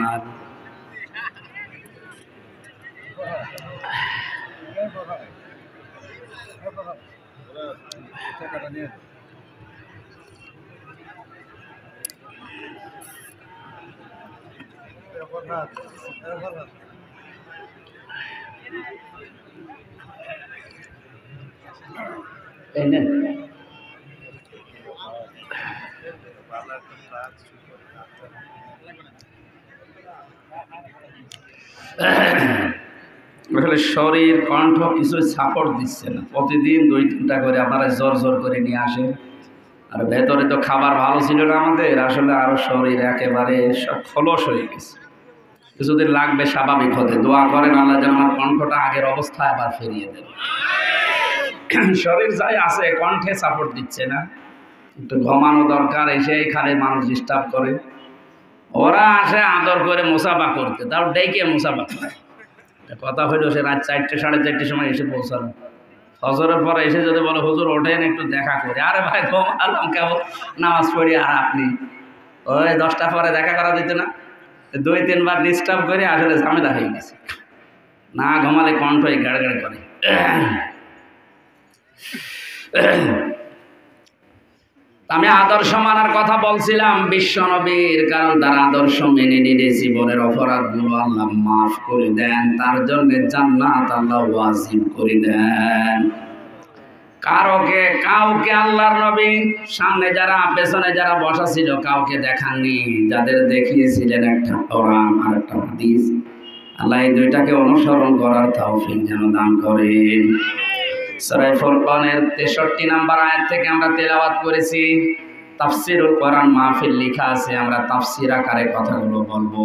আসলে শরীর কণ্ঠ কিছু সাপোর্ট দিচ্ছে না। প্রতিদিন 2-3টা করে আপনারা জোর জোর করে নিয়ে আসেন, আর ভেতরে তো খাবার ভালো ছিল না আমাদের, আসলে আরো শরীর একেবারে সব খলস হয়ে গেছে। কিছুদিন লাগবে স্বাভাবিক হতে। দোয়া করেন আল্লাহ যেন আমার কণ্ঠটা আগের অবস্থায় আবার ফিরিয়ে দেন। শরীর যাই আছে, কণ্ঠে সাপোর্ট দিচ্ছে না, একটু ঘুমানো দরকার, এসে খালি মানুষ ডিস্টার্ব করে। ওরা আসে আদর করে মুসাফা করতে, তাও ডেকে মুসাফা করে। কথা হইলো সে রাত 4টে 4:30 সময় এসে পৌঁছালো। ফজরের পরে এসে যদি বলে হুজুর ওঠেন একটু দেখা করে, আরে ভাই ঘুমালাম কেবল নামাজ পড়ি, আর আপনি ওই 10টা পরে দেখা করা দিত না? 2-3 বার ডিস্টার্ব করে আসলে ঝামেলা হয়ে গেছে। না ঘুমালে কণ্ঠই গাড় গাড় করে। আমি আদর্শ মানার কথা বলছিলাম বিশ্ব নবীর, কারণ তার আদর্শ মেনে নিলে জীবনের অপরাধগুলো আল্লাহ মাফ করে দেন, তার জন্য জান্নাত আল্লাহ ওয়াজিব করে দেন। কাউকে আল্লাহর নবী সামনে যারা পেছনে যারা বসা ছিল কাউকে দেখাননি, যাদের দেখিয়েছিলেন একটা কোরআন আর একটা হাদিস। আল্লাহ এই দুইটাকে অনুসরণ করার তৌফিক যেন দান করেন। সূরা ফুরকানের 63 নম্বর আয়াত থেকে আমরা তেলাওয়াত করেছি। তাফসীরুল কোরআন মাহফিল লেখা আছে, আমরা তাফসীর আকারে কথাগুলো বলবো।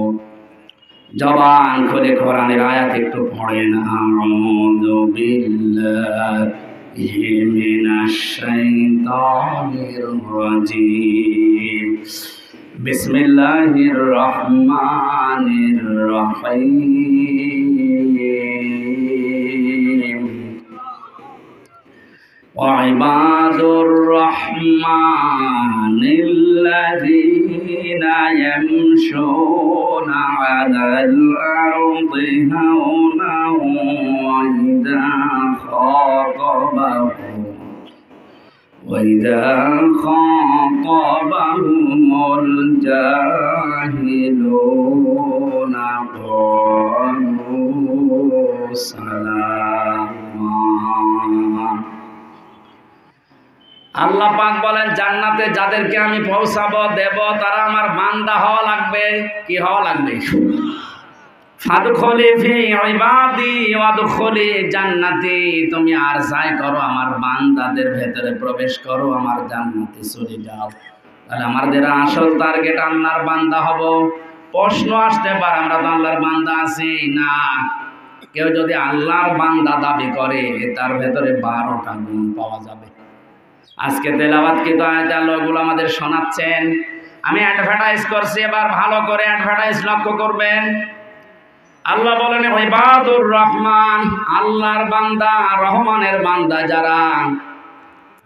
জবান খুলে কোরআনের আয়াত একটু পড়েন। আউযু বিল্লাহি মিনাশ শাইতানির রাজীম। বিসমিল্লাহির রহমানির রহিম। وعباد الرحمن الذين يمشون على الأرض هونا وإذا خاطبهم الجاهلون قالوا سلاما। আল্লাহ পাক বলেন জান্নাতে যাদেরকে আমি পৌঁছাবো দেব, তারা আমার বান্দা হওয়া লাগবে। কি হওয়া লাগবে? ফাদখুলি ফি ইবাদি ওয়াদখুলি জান্নাতি। তুমি আর যাই করো আমার বান্দাদের ভেতরে প্রবেশ করো, আমার জান্নাতে চলে যাও। তাহলে আমাদের আসল টার্গেট আল্লাহর বান্দা হব। প্রশ্ন আসতে পারে আমরা তো আল্লাহর বান্দা আছি না। কেউ যদি আল্লাহর বান্দা দাবি করে তার ভেতরে 12টা গুণ পাওয়া যাবে। আজকে তেলাওয়াতকৃত আয়াতগুলো আমাদের শোনাচ্ছেন, আমি অ্যাডভার্টাইজ করছি, এবার ভালো করে অ্যাডভার্টাইজ লক্ষ্য করবেন। আল্লাহ বলেন ইবাদুর রহমান, আল্লাহর বান্দা, রহমানের বান্দা যারা,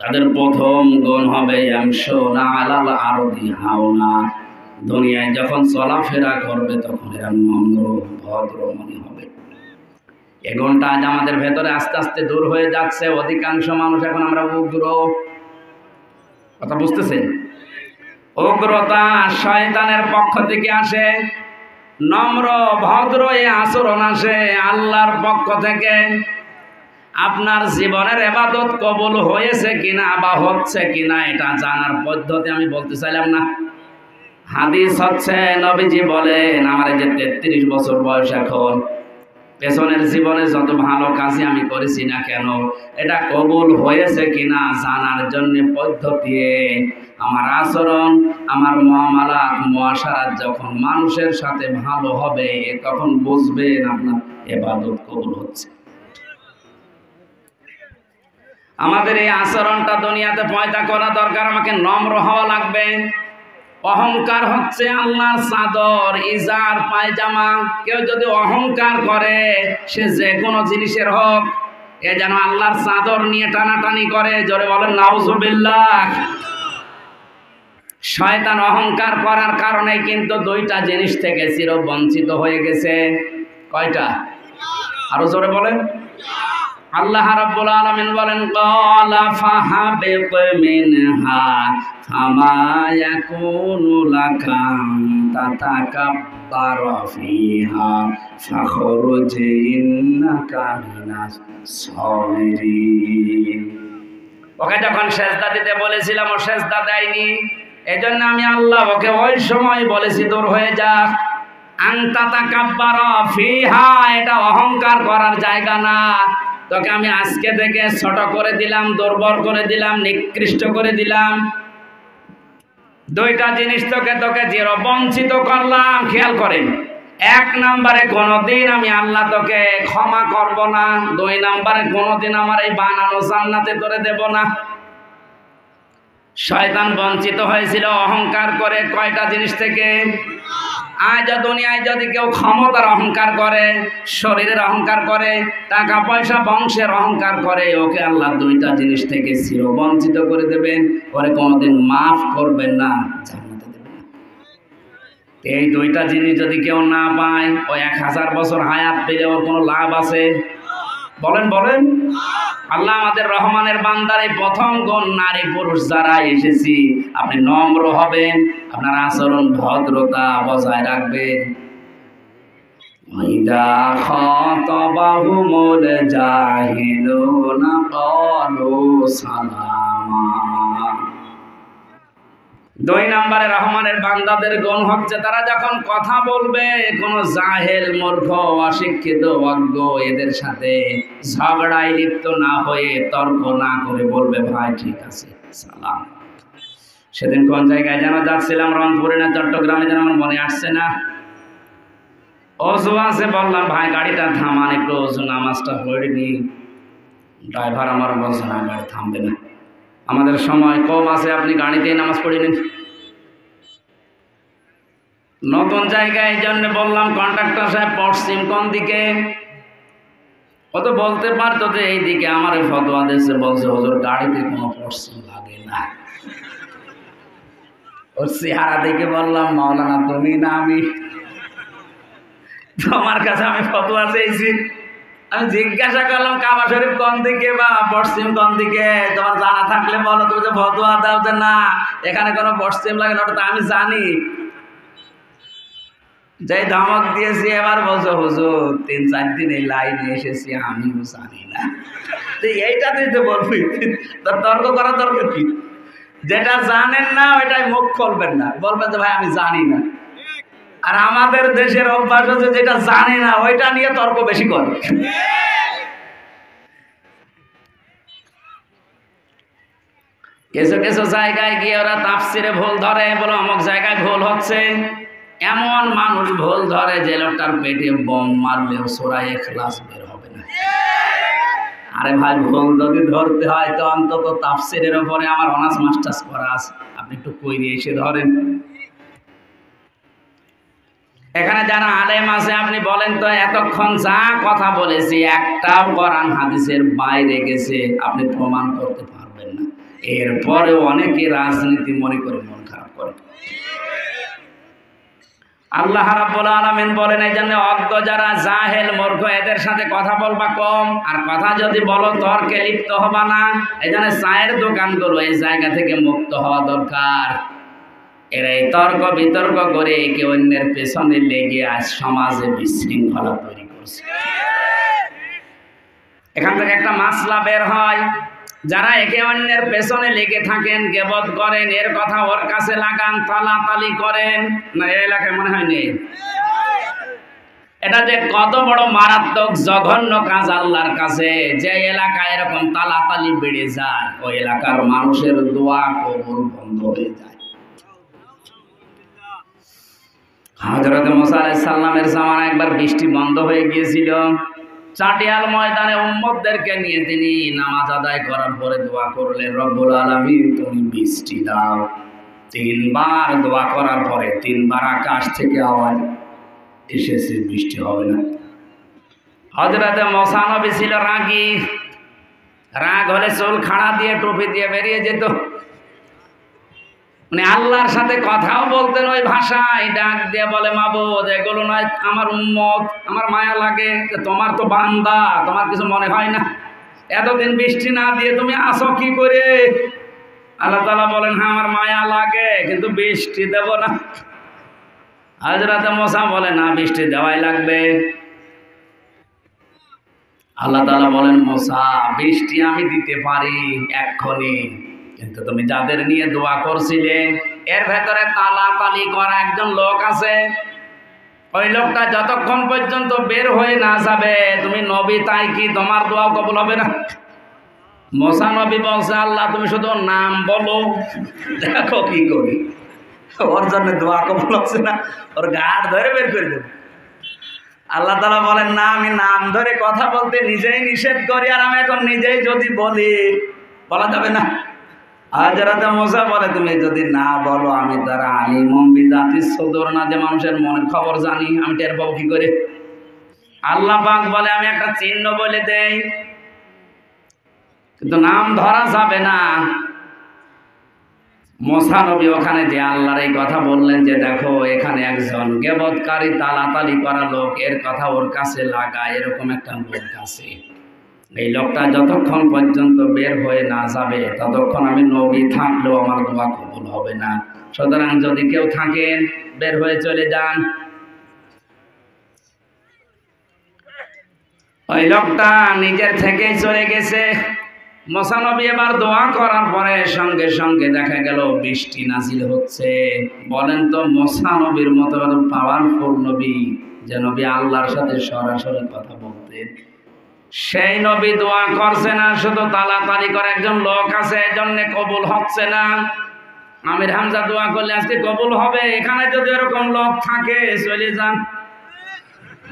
তাদের প্রথম গুণ হবে ইয়ামশুনা আলাল আরদি হাওনা। দুনিয়ায় যখন চলাফেরা করবে তখন এরা নম্র ভদ্র মনে হবে। এই গুণটা আজ আমাদের ভেতরে আস্তে আস্তে দূর হয়ে যাচ্ছে। অধিকাংশ মানুষ এখন আমরা উগ্র। কথা বুঝতেছেন? উগ্রতা শয়তানের পক্ষ থেকে আসে, নম্র ভদ্র এই আচরণ আসে আল্লাহর পক্ষ থেকে। আপনার জীবনের ইবাদত কবুল হয়েছে কিনা বা হচ্ছে কিনা এটা জানার পদ্ধতি আমি বলতে চাইলাম না। হাদিস হচ্ছে নবীজি বলেন, আমার এই যে 33 বছর বয়স, এখন পেছনের জীবনে যত ভালো কাজই আমি করেছি না কেন, এটা কবুল হয়েছে কিনা জানার জন্য পদ্ধতি আমার আচরণ, আমার মুআমালাত মুআশারাত যখন মানুষের সাথে ভালো হবে তখন বুঝবেন আপনার ইবাদত কবুল হচ্ছে। আমাদের এই আচরণটা দুনিয়াতে পয়দা করা দরকার। আমাকে নম্র হওয়া লাগবে। অহংকার হচ্ছে আল্লাহর চাদর, ইজার, পায়জামা। কেউ যদি অহংকার করে সে যে কোনো জিনিসের হোক, এ যেন আল্লাহর চাদর নিয়ে টানাটানি করে। জোরে বলেন নাউজুবিল্লাহ। শয়তান অহংকার করার কারণে কিন্তু 2টা জিনিস থেকে চিরবঞ্চিত হয়ে গেছে। কয়টা? আরো জোরে বলেন। আল্লাহ রাব্বুল আলামিন বলেন ক্বালা ফাহাবিত মিনহা ফামা ইয়াকুনু লাকা তাতাকাব্বারা ফিহা ফাখরুজ ইন্নাকা মিনাস সাগিরিন। ওকে যখন সেজদা দিতে বলেছিলাম ও সেজদা দেয়নি, এজন্য আমি আল্লাহ ওকে ওই সময় বলেছি দূর হয়ে যা। আনতা তাকাব্বারা ফিহা, এটা অহংকার করার জায়গা না। তোকে আমি আজকে থেকে ছোট করে দিলাম, দুর্বল করে দিলাম, নিকৃষ্ট করে দিলাম। 2টা জিনিস তোকে চির বঞ্চিত করলাম। খেয়াল করেন, এক নম্বরে কোনদিন আমি আল্লাহ তোকে ক্ষমা করব না, দুই নম্বরে কোনদিন আমার এই বানানো জান্নাতে তোরে দেব না। শয়তান বঞ্চিত হয়েছিল অহংকার করে কয়টা জিনিস থেকে? আজ দুনিয়ায় যদি কেউ ক্ষমতার অহংকার করে, শরীরের অহংকার করে, টাকা পয়সা বংশের অহংকার করে, ওকে আল্লাহ দুইটা জিনিস থেকে চির বঞ্চিত করে দেবেন, ওরে কোনোদিন মাফ করবেন না, জান্নাতে দেবেন না। এই দুইটা জিনিস যদি কেউ না পায়, ওই 1000 বছর হায়াত পেলে ওর কোনো লাভ আছে? বলেন বলেন। আল্লাহ আমাদের রহমানের বান্দার এই প্রথম গুণ, নারী পুরুষ যারা এসেছি, আপনি নম্র হবেন, আপনার আচরণ ভদ্রতা বজায় রাখবেন। ইদা খাতাবাহুমুল জাহিলুনা ক্বালু সালামা। দুই নম্বরে রহমানের বান্দাদের গুণ হচ্ছে তারা যখন কথা বলবে, কোনো জাহেল মূর্খ অশিক্ষিত অজ্ঞ এদের সাথে ঝগড়ায় লিপ্ত না হয়ে তর্ক না করে বলবে, ভাই ঠিক আছে সালাম। সেদিন কোন জায়গায় যেন যাচ্ছিলাম, রংপুরে না চট্টগ্রামে, যেন আমার মনে আসছে না, অজু আছে, বললাম ভাই গাড়িটা থামান, একটু অজু নামাজটা পড়িনি। ড্রাইভার আমার বলছে না, গাড়ি থামবে না, আমাদের সময় কম আছে, আপনি গাড়িতেই নামাজ পড়ে নিন। নতুন জায়গায় এই জন্য বললাম, কন্ট্রাক্টর সাহেব পশ্চিম কোন দিকে? ও তো বলতে পারতো যে এই দিকে, আমার ফতোয়া দিয়েছে, বলছে হুজুর গাড়িতে কোনো পশ্চিম লাগে না। ওর চেহারা দেখে বললাম, মাওলানা তুমি না আমি? তোমার কাছে আমি ফতোয়া চেয়েছি, আমি জিজ্ঞাসা করলাম কাবা শরীফ কোন দিকে বা পশ্চিম কোন দিকে, তোমার জানা থাকলে বলো, তুমি যে ফতোয়া দাও যে না এখানে কোনো পশ্চিম লাগে না, ওটা তো আমি জানি। যে ধমক দিয়েছি, এবার বলছো হুজুর 3-4 দিন এই লাইনে এসেছি, আমিও জানি না। এইটা দিতে বলবি, তর্ক করার দরকার কি? যেটা জানেন না ওইটাই মুখ খুলবেন না, বলবেন যে ভাই আমি জানি না। আর আমাদের দেশের অভ্যাস হচ্ছে যেটা জানে না ওইটা নিয়ে তর্ক বেশি করে। কিছু কিছু জায়গায় গিয়ে ওরা তাফসিরে ভুল ধরে, বলে অমুক জায়গায় ভুল হচ্ছে। এমন মানুষ ভুল ধরে যে লোকটার পেটে বোম মারলেও সূরা ইখলাস বের হবে না। আরে ভাই ভুল যদি ধরতে হয় তো অন্তত তাফসিরের উপরে আমার অনার্স মাস্টার্স করা আছে, আপনি একটু কইরে এসে ধরেন। এখানে যারা আলেম আছে আপনি বলেন তো, এতক্ষণ যা কথা বলেছি একটাও কোরআন হাদিসের বাইরে গেছে আপনি প্রমাণ করতে পারবেন না। এরপরেও অনেকে রাজনীতি মনে করে মন খারাপ করে। আল্লাহ রাব্বুল আলামিন বলেন, এই জন্য অজ্ঞ যারা জাহেল মূর্খ এদের সাথে কথা বলবা কম, আর কথা যদি বলো তর্কে লিপ্ত হবা না। এই জন্য চায়ের দোকানগুলো এই জায়গা থেকে মুক্ত হওয়া দরকার। এরা এই তর্ক বিতর্ক করে একে অন্যের পেছনে লেগে আজ সমাজে বিশৃঙ্খলা তৈরি করছে। এখান থেকে একটা মাসলা বের হয়, যারা একে অন্যের পেছনে লেগে থাকেন, গীবত করেন, এর কথা ওর কাছে লাগান, তালাতালি করেন, না এই এলাকায় মনে হয় নেই? এটা যে কত বড় মারাত্মক জঘন্য কাজ আল্লাহর কাছে। যে এলাকায় এরকম তালাতালি বেড়ে যায়, ওই এলাকার মানুষের দোয়া কবুল বন্ধ হয়ে যায়। হযরত মুসা আলাইহিস সালামের জামানায় একবার বৃষ্টি বন্ধ হয়ে গিয়েছিল। চাটিয়াল ময়দানে উম্মতদেরকে নিয়ে তিনি নামাজ আদায় করার পরে দোয়া করলেন, রব্বুল আলামিন তুমি বৃষ্টি দাও। 3 বার দোয়া করার পরে 3 বার আকাশ থেকে আওয়াজ এসেছে, বৃষ্টি হবে না। হযরত মুসা নবী ছিল রাগী, রাগ হলে চুল খাড়া দিয়ে টুপি দিয়ে বেরিয়ে যেত। মানে আল্লাহর সাথে কথাও বলতেন ওই ভাষায়, ডাক দিয়ে বলে, মাবুদ এগুলো নয় আমার উম্মত, আমার মায়া লাগে, তোমার তো বান্দা, তোমার কিছু মনে হয় না? এতদিন বৃষ্টি না দিয়ে তুমি আসো কি করে? আল্লাহ তাআলা বলেন, হ্যাঁ আমার মায়া লাগে, কিন্তু বৃষ্টি দেব না। হযরত মুসা বলে, না বৃষ্টি দেওয়াই লাগবে। আল্লাহ তাআলা বলেন, মুসা বৃষ্টি আমি দিতে পারি এক্ষুনি, কিন্তু তুমি যাদের নিয়ে দোয়া করছিলে এর ভেতরে তালাতালি করা একজন লোক আছে, ওই লোকটা যতক্ষণ পর্যন্ত বের হয়ে না যাবে, তুমি নবী তাই কি তোমার দোয়া কবুল হবে না? মুসা নবী বলছে, আল্লাহ তুমি শুধু নাম বলো, দেখো কি করি। ওর জন্য দোয়া কবুল হচ্ছে না, ওর গাড় ধরে বের করে দেবো। আল্লাহ তাআলা বলেন না, আমি নাম ধরে কথা বলতে নিজেই নিষেধ করি, আর আমি এখন নিজেই যদি বলি বলা যাবে না। হযরত মুসা বলে তুমি যদি না বলো আমি তারা আলিমুম বিযাতিস সুদূর, না যে মানুষের মনের খবর জানি, আমি টের পাবো কি করে? আল্লাহ পাক বলে আমি একটা চিহ্ন বলে দেই, কিন্তু নাম ধরা যাবে না। মুসা নবী ওখানে যে আল্লাহর এই কথা বললেন যে দেখো এখানে একজন গীবতকারী তালাতালি করা লোক, এর কথা ওর কাছে লাগায়, এরকম একটা লোক আছে। এই লোকটা যতক্ষণ পর্যন্ত বের হয়ে না যাবে ততক্ষণ আমি নবী থাকলেও আমার দোয়া কবুল হবে না। সুতরাং যদি কেউ থাকেন বের হয়ে চলে যান। ওই লোকটা নিজের থেকেই চলে গেছে। মুসা নবী এবার দোয়া করার পরে সঙ্গে সঙ্গে দেখা গেল বৃষ্টি নাজিল হচ্ছে। বলেন তো মুসা নবীর মতো পাওয়ারফুল নবী, যে নবী আল্লাহর সাথে সরাসরি কথা বলতেন, সেই নবী দোয়া করছে না, শুধু তালাতালি করে একজন লোক আছে এজন্য কবুল হচ্ছে না। আমির হামজা দোয়া করলে আজকে কবুল হবে। এখানে যদি এরকম লোক থাকে চলে যান।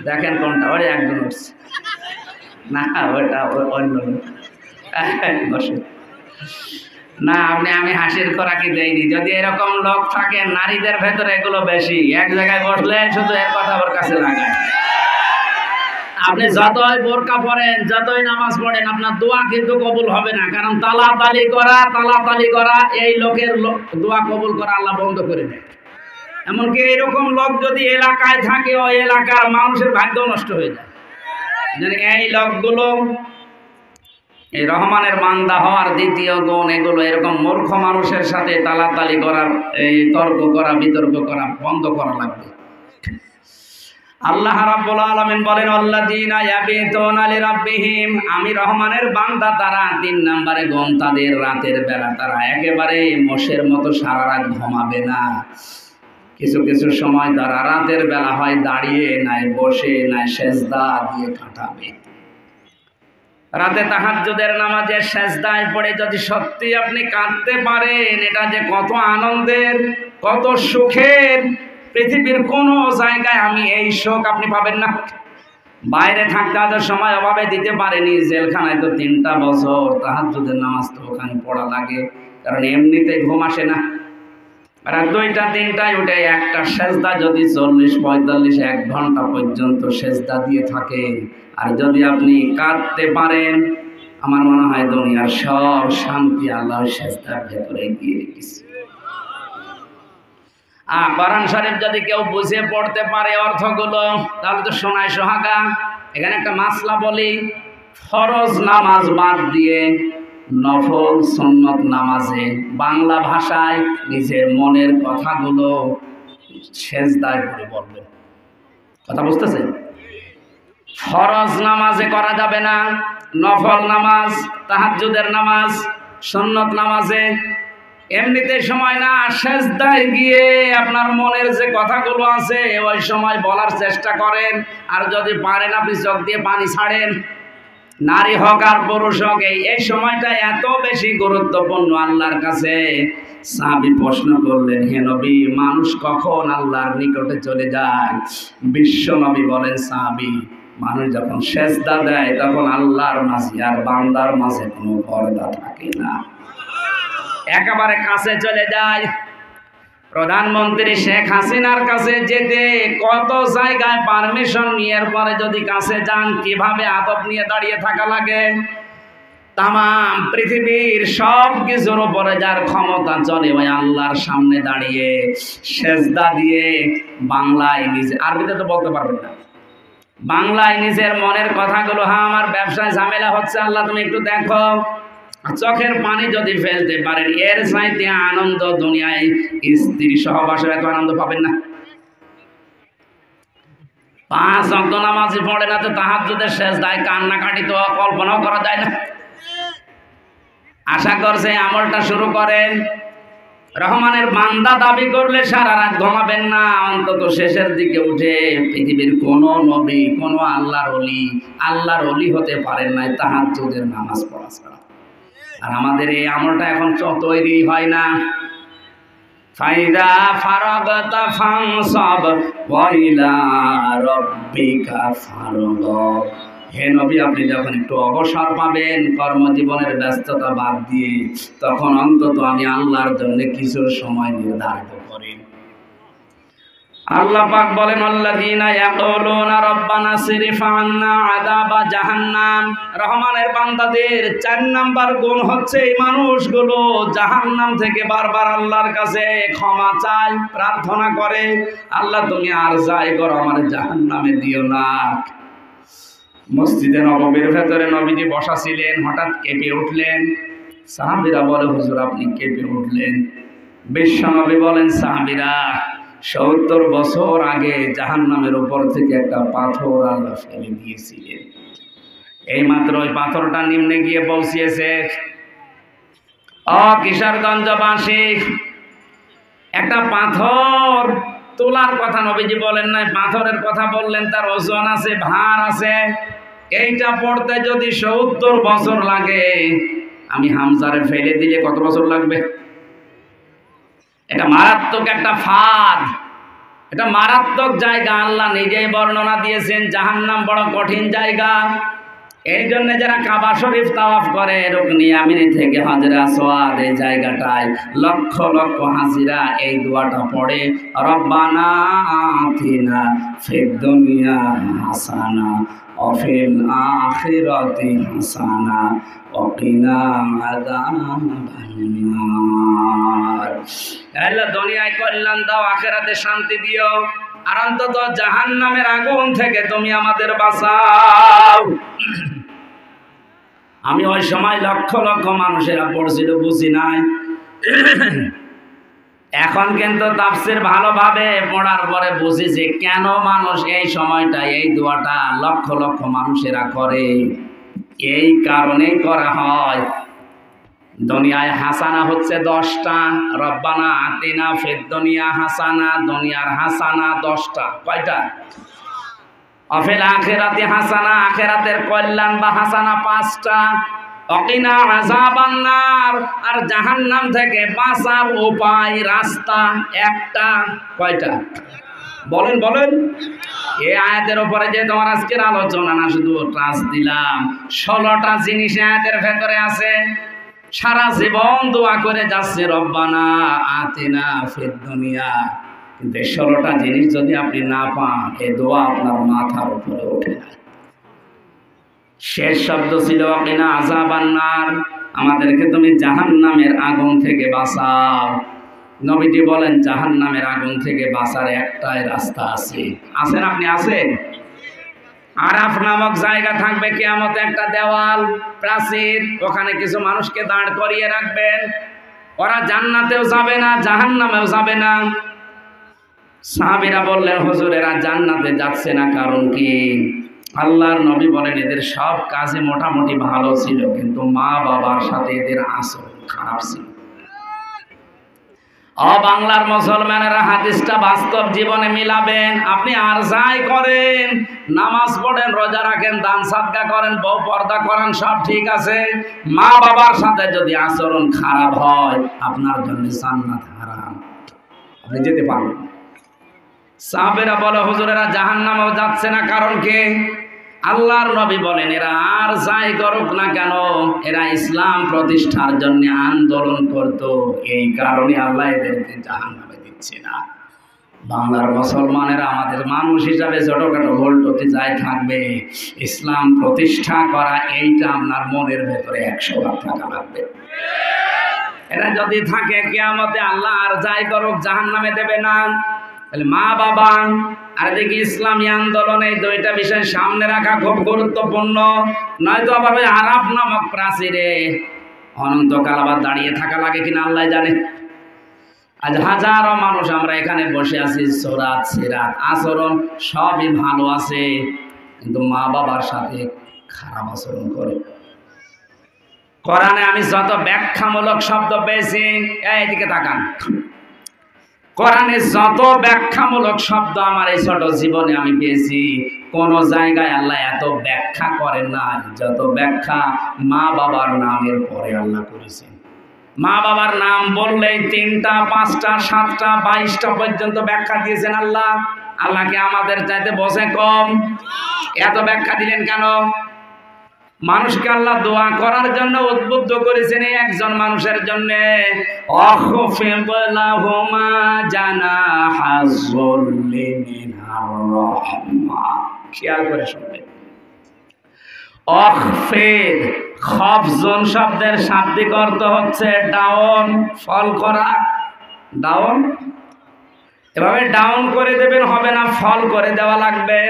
দেখেন কোনটা, ওই একজন উঠছে না, ওটা অন্য না, আমি হাসির খোরাকি দেইনি। যদি এরকম লোক থাকে, নারীদের ভেতরে এগুলো বেশি, এক জায়গায় বসলে শুধু এর কথা ওর কাছে লাগায়। আপনি যতই বোরকা পড়েন, যতই নামাজ পড়েন, আপনার দোয়া কিন্তু কবুল হবে না। কারণ তালাতালি করা এই লোকের দোয়া কবুল করা আল্লাহ বন্ধ করে দেয়। এমনকি এরকম লোক যদি এলাকায় থাকে, ওই এলাকার মানুষের ভাগ্য নষ্ট হয়ে যায়। এই লোকগুলো এই রহমানের বান্দা হওয়ার দ্বিতীয় গুণ এগুলো, এরকম মূর্খ মানুষের সাথে তালাতালি করার, এই তর্ক করা, বিতর্ক করা বন্ধ করা লাগবে। আল্লাহ রাব্বুল আলামিন বলেন আল্লাযীনা ইয়াবিতুনা লিরাব্বিহিম, আমি রহমানের বান্দা তারা, 3 নম্বরে গুণ তাদের, রাতের বেলা তারা একেবারে মোষের মতো সারা রাত ঘুমাবে না। কিছু কিছু সময় তারা রাতের বেলা হয় দাঁড়িয়ে, নাই বসে, নাই সেজদা দিয়ে কাটাবে। রাতে তাহাজ্জুদের নামাজে সেজদায় পড়ে যদি সত্যি আপনি কাঁদতে পারেন, এটা যে কত আনন্দের, কত সুখের, পৃথিবীর কোনো জায়গায় আমি এই শোক আপনি পাবেন না। বাইরে থাকতে হয়তো সময় অভাবে দিতে পারেনি, জেলখানায় তো 3টা বছর তাহাজ্জুদের নামাজ তো ওখানে পড়া লাগে, কারণ এমনিতে ঘুম আসে না। রাত 2টা 3টায় উঠে একটা সেজদা যদি 40-45 1 ঘন্টা পর্যন্ত সেজদা দিয়ে থাকেন, আর যদি আপনি কাঁদতে পারেন, আমার মনে হয় দুনিয়ার সব শান্তি আল্লাহর সেজদার ভেতরে গিয়ে রেখেছে। কোরআন শরীফ যদি কেউ বুঝে পড়তে পারে অর্থগুলো, তাহলে তো সোনায় সোহাগা। এখানে একটা মাসলা বলি, ফরজ নামাজ বাদ দিয়ে নফল সুন্নত নামাজে বাংলা ভাষায় নিজের মনের কথাগুলো সেজদায় পড়ে বলবেন। কথা বুঝতেছেন? ফরজ নামাজে করা যাবে না, নফল নামাজ, তাহাজ্জুদের নামাজ, সুন্নত নামাজে এমনিতে সময় না, সেজদায় গিয়ে আপনার মনের যে কথাগুলো আছে ওই সময় বলার চেষ্টা করেন। আর যদি পারেন আপনি চোখ দিয়ে পানি ছাড়েন। নারী হোক আর পুরুষ হোক, এই সময়টা এত বেশি গুরুত্বপূর্ণ আল্লাহর কাছে। সাহাবী প্রশ্ন করলেন, হে নবী, মানুষ কখন আল্লাহর নিকটে চলে যায়? বিশ্ব নবী বলেন, সাহাবী, মানুষ যখন সেজদা দেয় তখন আল্লাহর মাঝে আর বান্দার মাঝে কোনো পর্দা থাকে না, একেবারে কাছে চলে যায়। প্রধানমন্ত্রী শেখ হাসিনার কাছে যেতে কত জায়গায় পারমিশন নিয়ে পরে যদি কাছে যান, কিভাবে আদব নিয়ে দাঁড়িয়ে থাকা লাগে। তাম পৃথিবীর সব কিছুর উপরে যার ক্ষমতা চলে, ওই আল্লাহর সামনে দাঁড়িয়ে সেজদা দিয়ে বাংলায় নিজে, আরবিতে তো বলতে পারবেন না, বাংলায় নিজের মনের কথাগুলো, হ্যাঁ আমার ব্যবসায় ঝামেলা হচ্ছে, আল্লাহ তুমি একটু দেখো, চোখের পানি যদি ফেলতে পারেন, এর চাইতে আনন্দ দুনিয়ায় স্ত্রী সহবাসে এত আনন্দ পাবেন না। 5 ওয়াক্ত নামাজ পড়ে না তো তাহাজ্জুদের সেজদায় কান্নাকাটি তো কল্পনাও করা যায় না। আশা করছে আমলটা শুরু করেন। রহমানের বান্দা দাবি করলে সারা রাত ঘুমাবেন না, অন্তত শেষের দিকে উঠে পৃথিবীর কোন নবী, কোন আল্লাহর ওলি হতে পারেন নাই তাহাজ্জুদের নামাজ পড়া ছাড়া। আর আমাদের এই আমলটা এখন তৈরি হয় না। ফাইদা ফারাগতা ফানসাব ওয়া ইলা রাব্বিকা ফারগাব। হে নবী, আপনি যখন একটু অবসর পাবেন কর্মজীবনের ব্যস্ততা বাদ দিয়ে, তখন অন্তত আমি আল্লাহর জন্য কিছু সময় নির্ধারিত করেন। আল্লাহ পাক বলেন, আল্লাযীনা ইয়াকুলুনা রাব্বানা সিরিফ আন্না আযাবা জাহান্নাম। রহমানের বান্দাদের ৪ নাম্বার গুণ হচ্ছে এই মানুষগুলো জাহান্নাম থেকে বারবার আল্লাহর কাছে ক্ষমা চায়, প্রার্থনা করে, আল্লাহ তুমি আর যাই করো আমার জাহান্নামে দিও না। মসজিদে নববীর ভেতরে নবীজি বসা ছিলেন, হঠাৎ কেঁপে উঠলেন। সাহাবীরা বলে, হুজুর আপনি কেঁপে উঠলেন? বিশ্বনবী বলেন, সাহাবীরা ৭০ বছর আগে জাহান্নামের উপর থেকে একটা পাথর আল্লাহ ফেলে দিয়েছিলেন। এই মাত্র ওই পাথরটা নিম্নে গিয়ে পৌঁছিয়েছে। কিশোরগঞ্জবাসী, একটা পাথর তোলার কথা নবীজি বলেন নাই, পাথরের কথা বললেন, তার ওজন আছে, ভার আছে। এইটা পড়তে যদি ৭০ বছর লাগে, আমি হামজারে ফেলে দিলে কত বছর লাগবে? এটা মারাত্মক একটা ফাঁদ, এটা মারাত্মক জায়গা। আল্লাহ নিজেই বর্ণনা দিয়েছেন জাহান্নাম বড় কঠিন জায়গা। এই জন্য যারা কাবা শরীফ তাওয়াফ করে রুকনি ইয়ামিনী থেকে হাজরা আসওয়াদ, এই জায়গাটায় লক্ষ লক্ষ হাজিরা এই দোয়াটা পড়ে, রব্বানা আতিনা ফিদ দুনিয়া হাসানা ওয়া ফিল আখিরাতি হাসানা ওয়া কিনা আযাবান্নার। আল্লাহ দুনিয়ায় কল্যাণ দাও, আখিরাতে শান্তি দিও, আর অন্তত জাহান্নামের আগুন থেকে তুমি আমাদের বাঁচাও। আমি ওই সময় লক্ষ লক্ষ মানুষেরা পড়ছিল, বুঝি নাই। এখন কিন্তু তাফসীর ভালোভাবে পড়ার পরে বুঝি যে কেন মানুষ এই সময়টা এই দোয়াটা লক্ষ লক্ষ মানুষেরা করে। এই কারণেই করা হয়। দুনিয়ায় হাসানা হচ্ছে 10টা, রব্বানা আতিনা ফিদ দুনিয়া হাসানা, দুনিয়ার হাসানা 10টা। কয়টা? অফিল আখিরাতি হাসানা, আখিরাতের কল্যাণ বা হাসানা 5টা। অকিনা আযাবান্নার, আর জাহান্নাম থেকে বাঁচার উপায় রাস্তা 1টা। কয়টা? বলেন বলেন। এই আয়াতের উপরে যে তোমার আজকের আলোচনা না, শুধু ক্লাস দিলাম, 16টা জিনিস আয়াতের ভেতরে আছে। সারা জীবন দোয়া করে যাচ্ছে রব্বানা আতিনা ফিদ দুনিয়া, কিন্তু 16টা জিনিস যদি আপনি না পান, এই দোয়া আপনার মাথার উপরে ওঠে না। শেষ শব্দ ছিল ওয়াকিনা আযাবান্নার, আমাদেরকে তুমি জাহান্নামের আগুন থেকে বাঁচাও। নবীজি বলেন জাহান্নামের আগুন থেকে বাঁচার একটাই রাস্তা আছে। আছেন আপনি? আছেন? আরাফ নামক জায়গা থাকবে, কিয়ামতে একটা দেওয়াল প্রাচীর, ওখানে কিছু মানুষকে দাঁড় করিয়ে রাখবেন। ওরা জান্নাতেও যাবে না, জাহান্নামেও যাবে না। সাহাবীরা বললেন, হুজুর এরা জান্নাতে যাচ্ছে না, কারণ কি? আল্লাহর নবী বলেন এদের সব কাজে মোটামুটি ভালো ছিল, কিন্তু মা বাবার সাথে এদের আচরণ খারাপ ছিল। বাংলার মুসলমানেরা হাদিসটা বাস্তব জীবনে মিলাবেন। আপনি আর যাই করেন, নামাজ পড়েন, রোজা রাখেন, দান সাদকা করেন, বউ পর্দা করেন, সব ঠিক আছে, মা বাবার সাথে যদি আচরণ খারাপ হয়, আপনার জন্য জান্নাত হারাম, আপনি যেতে পারবেন। সাহাবেরা বলে, হুজুরেরা জাহান্নামেও যাচ্ছে না, কারণ কি? আল্লাহর নবী বলেন এরা আর যাই করুক না কেন, এরা ইসলাম প্রতিষ্ঠার জন্য আন্দোলন করত, এই কারণে আল্লাহ এদেরকে জাহান্নামে দিচ্ছে না। বাংলার মুসলমানেরা আমাদের মানুষ হিসাবে ছোটখাটো ভুল-ত্রুটি যাই থাকবে, ইসলাম প্রতিষ্ঠা করা এইটা আপনার মনের ভেতরে 100 বার থাকা লাগবে। এরা যদি থাকে, কিয়ামতে আল্লাহ আর যাই করুক জাহান্নামে দেবে না। তাহলে মা বাবা আর দেখি ইসলামী আন্দোলনে 2টা বিষয় সামনে রাখা খুব গুরুত্বপূর্ণ, নয়তো আবার ওই আরাফ নামক প্রাচীরে অনন্তকাল আবার দাঁড়িয়ে থাকা লাগে কিনা আল্লাহ জানে। আজ হাজারো মানুষ আমরা এখানে বসে আছি, সোরাত সিরাত আচরণ সবই ভালো আছে, কিন্তু মা বাবার সাথে খারাপ আচরণ করে। কোরআনে আমি যত ব্যাখ্যামূলক শব্দ পেয়েছি, এইদিকে তাকান, কোরআনে যত ব্যাখ্যামূলক শব্দ আমার এই ছোট জীবনে আমি পেয়েছি, কোন জায়গায় আল্লাহ এত ব্যাখ্যা করেন না যত ব্যাখ্যা মা বাবার নামের পরে আল্লাহ করেছেন। মা বাবার নাম বললেই 3টা 5টা 7টা 22টা পর্যন্ত ব্যাখ্যা দিয়েছেন আল্লাহ। আল্লাহকে আমাদের চাইতে বসে কম? এত ব্যাখ্যা দিলেন কেন? মানুষকে আল্লাহ দোয়া করার জন্য উদ্বুদ্ধ করেছেন এই একজন মানুষের জন্য। অখফিদ লাহুমা জানাহাযুল্লি মিনার রাহমা। খেয়াল করে শুনবেন, অখফিদ খফজন শব্দের শাব্দিক অর্থ হচ্ছে ডাউন, ফল করা। ডাউন, এভাবে ডাউন করে দেবেন হবে না, ফল করে দেওয়া লাগবে।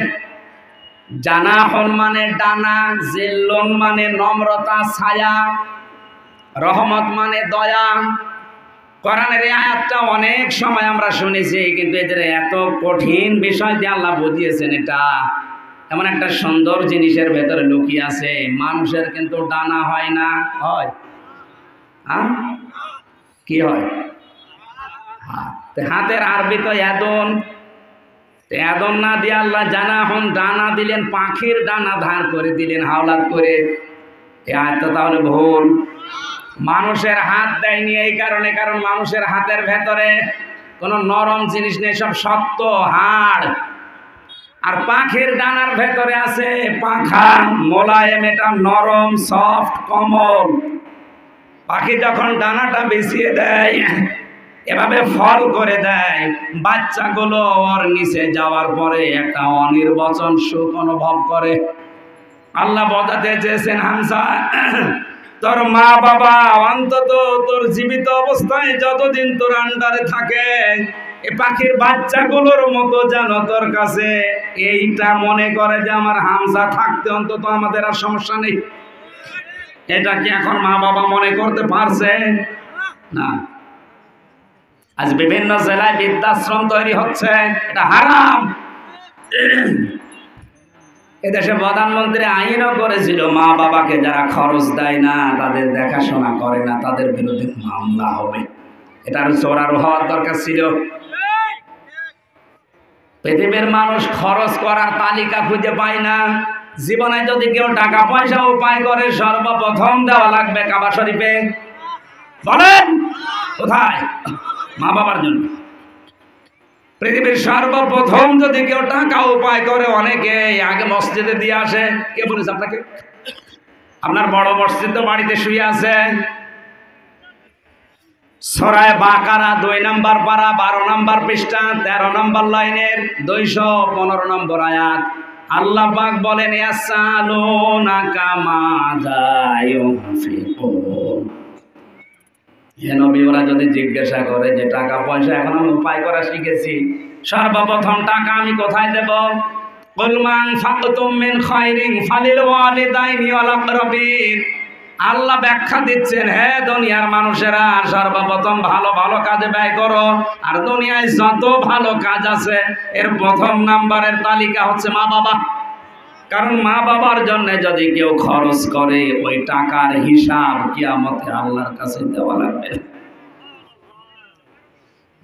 জানাহন মানে ডানা, জিল্লুন মানে নম্রতা ছায়া, রহমত মানে দয়া। কোরআনের এই আয়াতটা অনেক সময় আমরা শুনেছি, কিন্তু এদের এত কঠিন বিষয় দিয়ে আল্লাহ বুঝিয়েছেন। এটা এমন একটা সুন্দর জিনিসের ভেতরে লুকিয়ে আছে। মানুষের কিন্তু ডানা হয় না, হয়? হ্যাঁ, কি হয়? হাতের আরবি তো এদন। এদন না দিয়ে আল্লাহ জানাহন ডানা দিলেন, পাখির ডানা ধার করে দিলেন হাওলাত করে। এই আয়াতটা তাহলে ভুল। মানুষের হাত দেয়নি এই কারণে, কারণ মানুষের হাতের ভেতরে কোনো নরম জিনিস নেই, সব শক্ত হাড়। আর পাখির ডানার ভেতরে আছে পাখা, মোলায়েম, এটা নরম, সফট, কোমল। পাখি যখন ডানাটা বিছিয়ে দেয়, এভাবে ফল করে দেয়, বাচ্চাগুলো ওর নিচে যাওয়ার পরে একটা অনির্বচন সুখ অনুভব করে। আল্লাহ বোঝাতে চেয়েছেন, হামজা, তোর মা বাবা অন্তত তোর জীবিত অবস্থায় যতদিন তোর আন্ডারে থাকে, এই পাখির বাচ্চাগুলোর মতো যেন তোর কাছে এইটা মনে করে যে আমার হামজা থাকতে অন্তত আমাদের আর সমস্যা নেই। এটা কি এখন মা বাবা মনে করতে পারছে? না। আজ বিভিন্ন জেলায় বৃদ্ধাশ্রম তৈরি হচ্ছে, এটা হারাম। এদেশে প্রধানমন্ত্রী আইনও করেছিল, মা বাবাকে যারা খরচ দেয় না, তাদের দেখাশোনা করে না, তাদের বিরুদ্ধে মামলা হবে। এটার জোরালো হওয়ার দরকার ছিল। পৃথিবীর মানুষ খরচ করার তালিকা খুঁজে পায় না। জীবনে যদি কেউ টাকা পয়সা উপায় করে, সর্বপ্রথম দেওয়া লাগবে কাবা শরীফে। বলেন কোথায়? মা বাবার জন্য। পৃথিবীর সর্বপ্রথম যদি কেউ টাকা উপায় করে, অনেকে আগে মসজিদে দিয়ে আসে। কে বলেছে আপনাকে? আপনার বড় মসজিদ তো বাড়িতে শুয়ে আছে। সূরা বাকারা 2 নম্বর পারা 12 নম্বর পৃষ্ঠা 13 নম্বর লাইনের 215 নম্বর আয়াত। আল্লাহ পাক বলেন, ইয়াসালুনাকা মাযা ইউনফিকুন। হে নবী, ওরা যদি জিজ্ঞাসা করে যে টাকা পয়সা এখন আমি উপায় করা শিখেছি, সর্বপ্রথম টাকা আমি কোথায় দেব? কুল মা আনফাকতুম মিন খায়রিন ফালিল ওয়ালিদাইনি ওয়াল আকরাবিন। আল্লাহ ব্যাখ্যা দিচ্ছেন, হে দুনিয়ার মানুষেরা, সর্বপ্রথম ভালো ভালো কাজে ব্যয় করো। আর দুনিয়ায় যত ভালো কাজ আছে, এর প্রথম নাম্বারের তালিকা হচ্ছে মা বাবা। কারণ মা বাবার জন্য যদি কেউ খরচ করে, ওই টাকার হিসাব কিয়ামতে আল্লাহর কাছে দেওয়া লাগবে।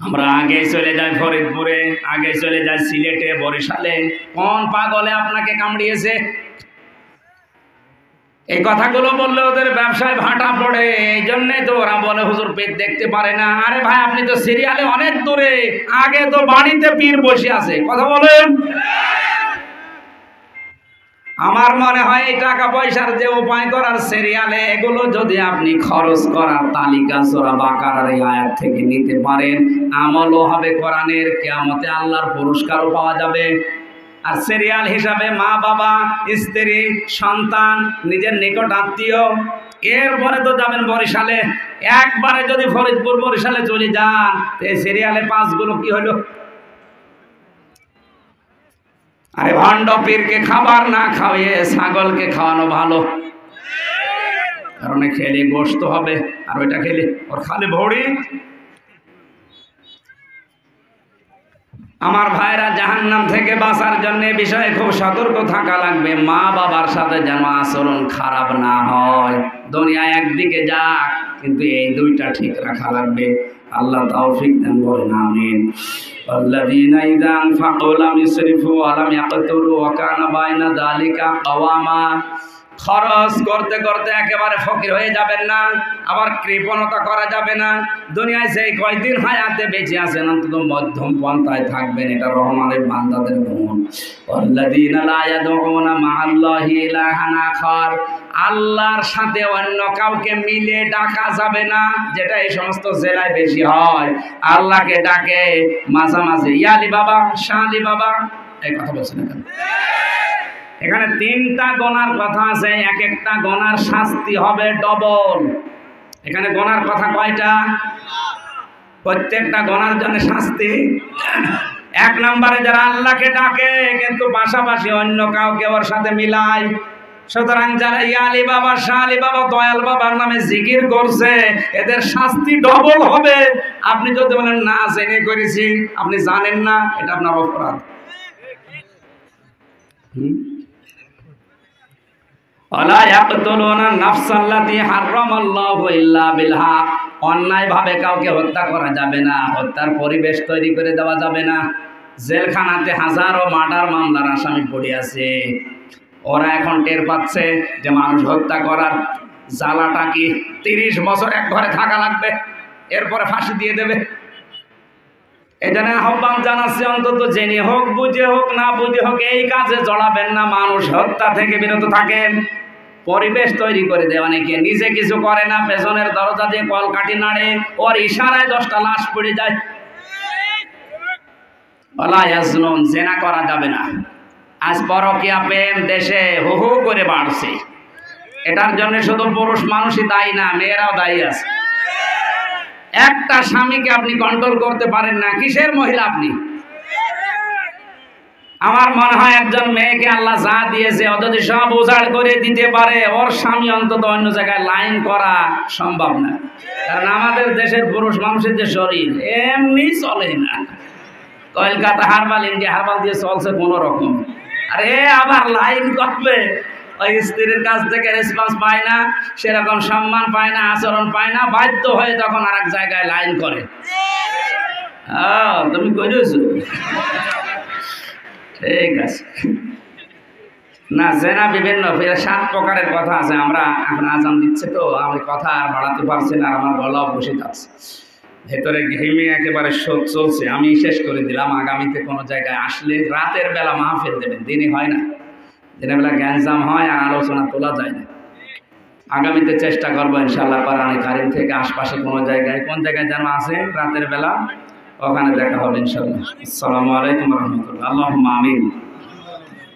আমরা আগে চলে যাই ফরিদপুরে, আগে চলে যাই সিলেটে, বরিশালে। কোন পাগলে আপনাকে কামড়িয়েছে? এই কথাগুলো বললে ওদের ব্যবসায় ভাটা পড়ে। এই জন্যই তো ওরা বলে হুজুর পেট দেখতে পারে না। আরে ভাই, আপনি তো সিরিয়ালে অনেক দূরে, আগে তো বাড়িতে পীর বসে আছে। কথা বলেন। আমার মনে হয় এই টাকা পয়সার যে উপায় করার সিরিয়ালে, এগুলো যদি আপনি খরচ করার তালিকা সূরা বাকারার এই আয়াত থেকে নিতে পারেন, আমলও হবে কোরআনের, কিয়ামতে আল্লাহর পুরস্কারও পাওয়া যাবে। আর সিরিয়াল হিসাবে মা বাবা, স্ত্রী, সন্তান, নিজের নিকট আত্মীয়, এরপরে তো যাবেন বরিশালে। একবারে যদি ফরিদপুর বরিশালে চলে যান, এই সিরিয়ালে 5 গুলো কি হলো? আরে ভণ্ড পীরকে খাবার না খাওয়িয়ে ছাগলকে খাওয়ানো ভালো। কারণ খেলে গোশত হবে, আর ওইটা খেলে ওর খালি ভড়ি। আমার ভাইরা, জাহান্নাম থেকে বাঁচার জন্য বিষয়ে খুব সতর্ক থাকা লাগবে। মা বাবার সাথে যেন আচরণ খারাপ না হয়। দুনিয়ায় একদিকে যাক, কিন্তু এই দুইটা ঠিক রাখা লাগবে। আল্লাহ তৌফিক দান করেন, আমিন। আল্লাযীনা ইযা আনফাকু লাম ইসরিফু ওয়া লাম ইয়াকতুরু ওয়া কানা বাইনা যালিকা কাওয়ামা। খরচ করতে করতে একেবারে ফকির হয়ে যাবেন না, আবার কৃপণতা করা যাবে না। দুনিয়ায় সেই কয়দিন হায়াতে বেঁচে আছেন অন্তত মধ্যম পন্থায় থাকবেন, এটা রহমানের বান্দাদের গুণ। আল্লাযীনা লা ইয়াদউনা মা'আল্লাহি ইলাহান আখার, আল্লাহর সাথে অন্য কাউকে মিলে ডাকা যাবে না, যেটা এই সমস্ত জেলায় বেশি হয়। আল্লাহকে ডাকে মাঝামাঝি, ইয়া আলী বাবা, শাহ আলী বাবা, এই কথা বলছেন কেন? এখানে 3টা গোনার কথা আছে, এক একটা গোনার শাস্তি হবে ডবল। এখানে গোনার কথা কয়টা? প্রত্যেকটা গোনার জন্য শাস্তি। 1 নম্বরে যারা আল্লাহকে ডাকে কিন্তু পাশাপাশি অন্য কাউকে ওর সাথে মিলায়, সুতরাং যারা ইয়া আলী বাবা, শাহ আলী বাবা, দয়াল বাবার নামে জিকির করছে, এদের শাস্তি ডবল হবে। আপনি যদি বলেন না জেনে করেছি, আপনি জানেন না, এটা আপনার অপরাধ। অন্যায়ভাবে কাউকে হত্যা করা যাবে না, হত্যার পরিবেশ তৈরি করে দেওয়া যাবে না। জেলখানাতে হাজারো মার্ডার মামলার আসামি পড়ে আছে, ওরা এখন টের পাচ্ছে যে মানুষ হত্যা করার জ্বালাটা কি। 30 বছর এক ঘরে থাকা লাগবে, এরপরে ফাঁসি দিয়ে দেবে। এটা আহ্বান জানাচ্ছি, অন্তত জেনে হোক বুঝে হোক না বুঝে হোক এই কাজে জড়াবেন না, মানুষ হত্যা থেকে বিরত থাকেন। পরিবেশ তৈরি করে দেয়, অনেকে নিজে কিছু করে না, পেছনের দরজা দিয়ে কলকাঠি নাড়ে, ওর ইশারায় 10টা লাশ পড়ে যায়। ওয়ালা ইয়াজনুন, জেনা করা যাবে না। আজ পরকীয়া প্রেম দেশে হু হু করে বাড়ছে, এটার জন্য শুধু পুরুষ মানুষই দায়ী না, মেয়েরাও দায়ী আছে। একটা স্বামীকে আপনি কন্ট্রোল করতে পারেন না, কিসের মহিলা আপনি? আমার মনে হয় একজন মেয়েকে আল্লাহ যা দিয়েছে ও যদি সব উজাড় করে দিতে পারে, ওর স্বামী অন্তত অন্য জায়গায় লাইন করা সম্ভব না। কারণ আমাদের দেশের পুরুষ মানুষের যে শরীর এমনি চলে না। কলকাতা হারবাল, ইন্ডিয়া হারবাল দিয়ে চলছে কোনো রকম, আরে আবার লাইন করবে। ওই স্ত্রীর কাছ থেকে রেসপন্স পায় না, সেরকম সম্মান পায় না, আচরণ পায় না, বাধ্য হয়ে তখন আর এক জায়গায় লাইন করে। তুমি করেছো, ঠিক আছে না? জেনা বিভিন্ন 7 প্রকারের কথা আছে। আমরা এখন আজান দিচ্ছে তো আমি কথা আর বাড়াতে পারছি না, আমার গলাও বসে যাচ্ছে, ভেতরে ঘেমে একেবারে শোক চলছে। আমি শেষ করে দিলাম, আগামীতে কোনো জায়গায় আসলে রাতের বেলা মাহফিল দেবেন, দিনে হয় না, দিনের বেলা গ্যাঞ্জাম হয় আর আলোচনা তোলা যায় না। আগামীতে চেষ্টা করবো ইনশাআল্লাহ কোরআনে কারীম থেকে আশপাশে কোনো জায়গায়, কোন জায়গায় যেন আছে রাতের বেলা, ওখানে দেখা হবে ইনশাআল্লাহ। আসসালামু আলাইকুম ওয়া রাহমাতুল্লাহ। আল্লাহুম্মা আমিন।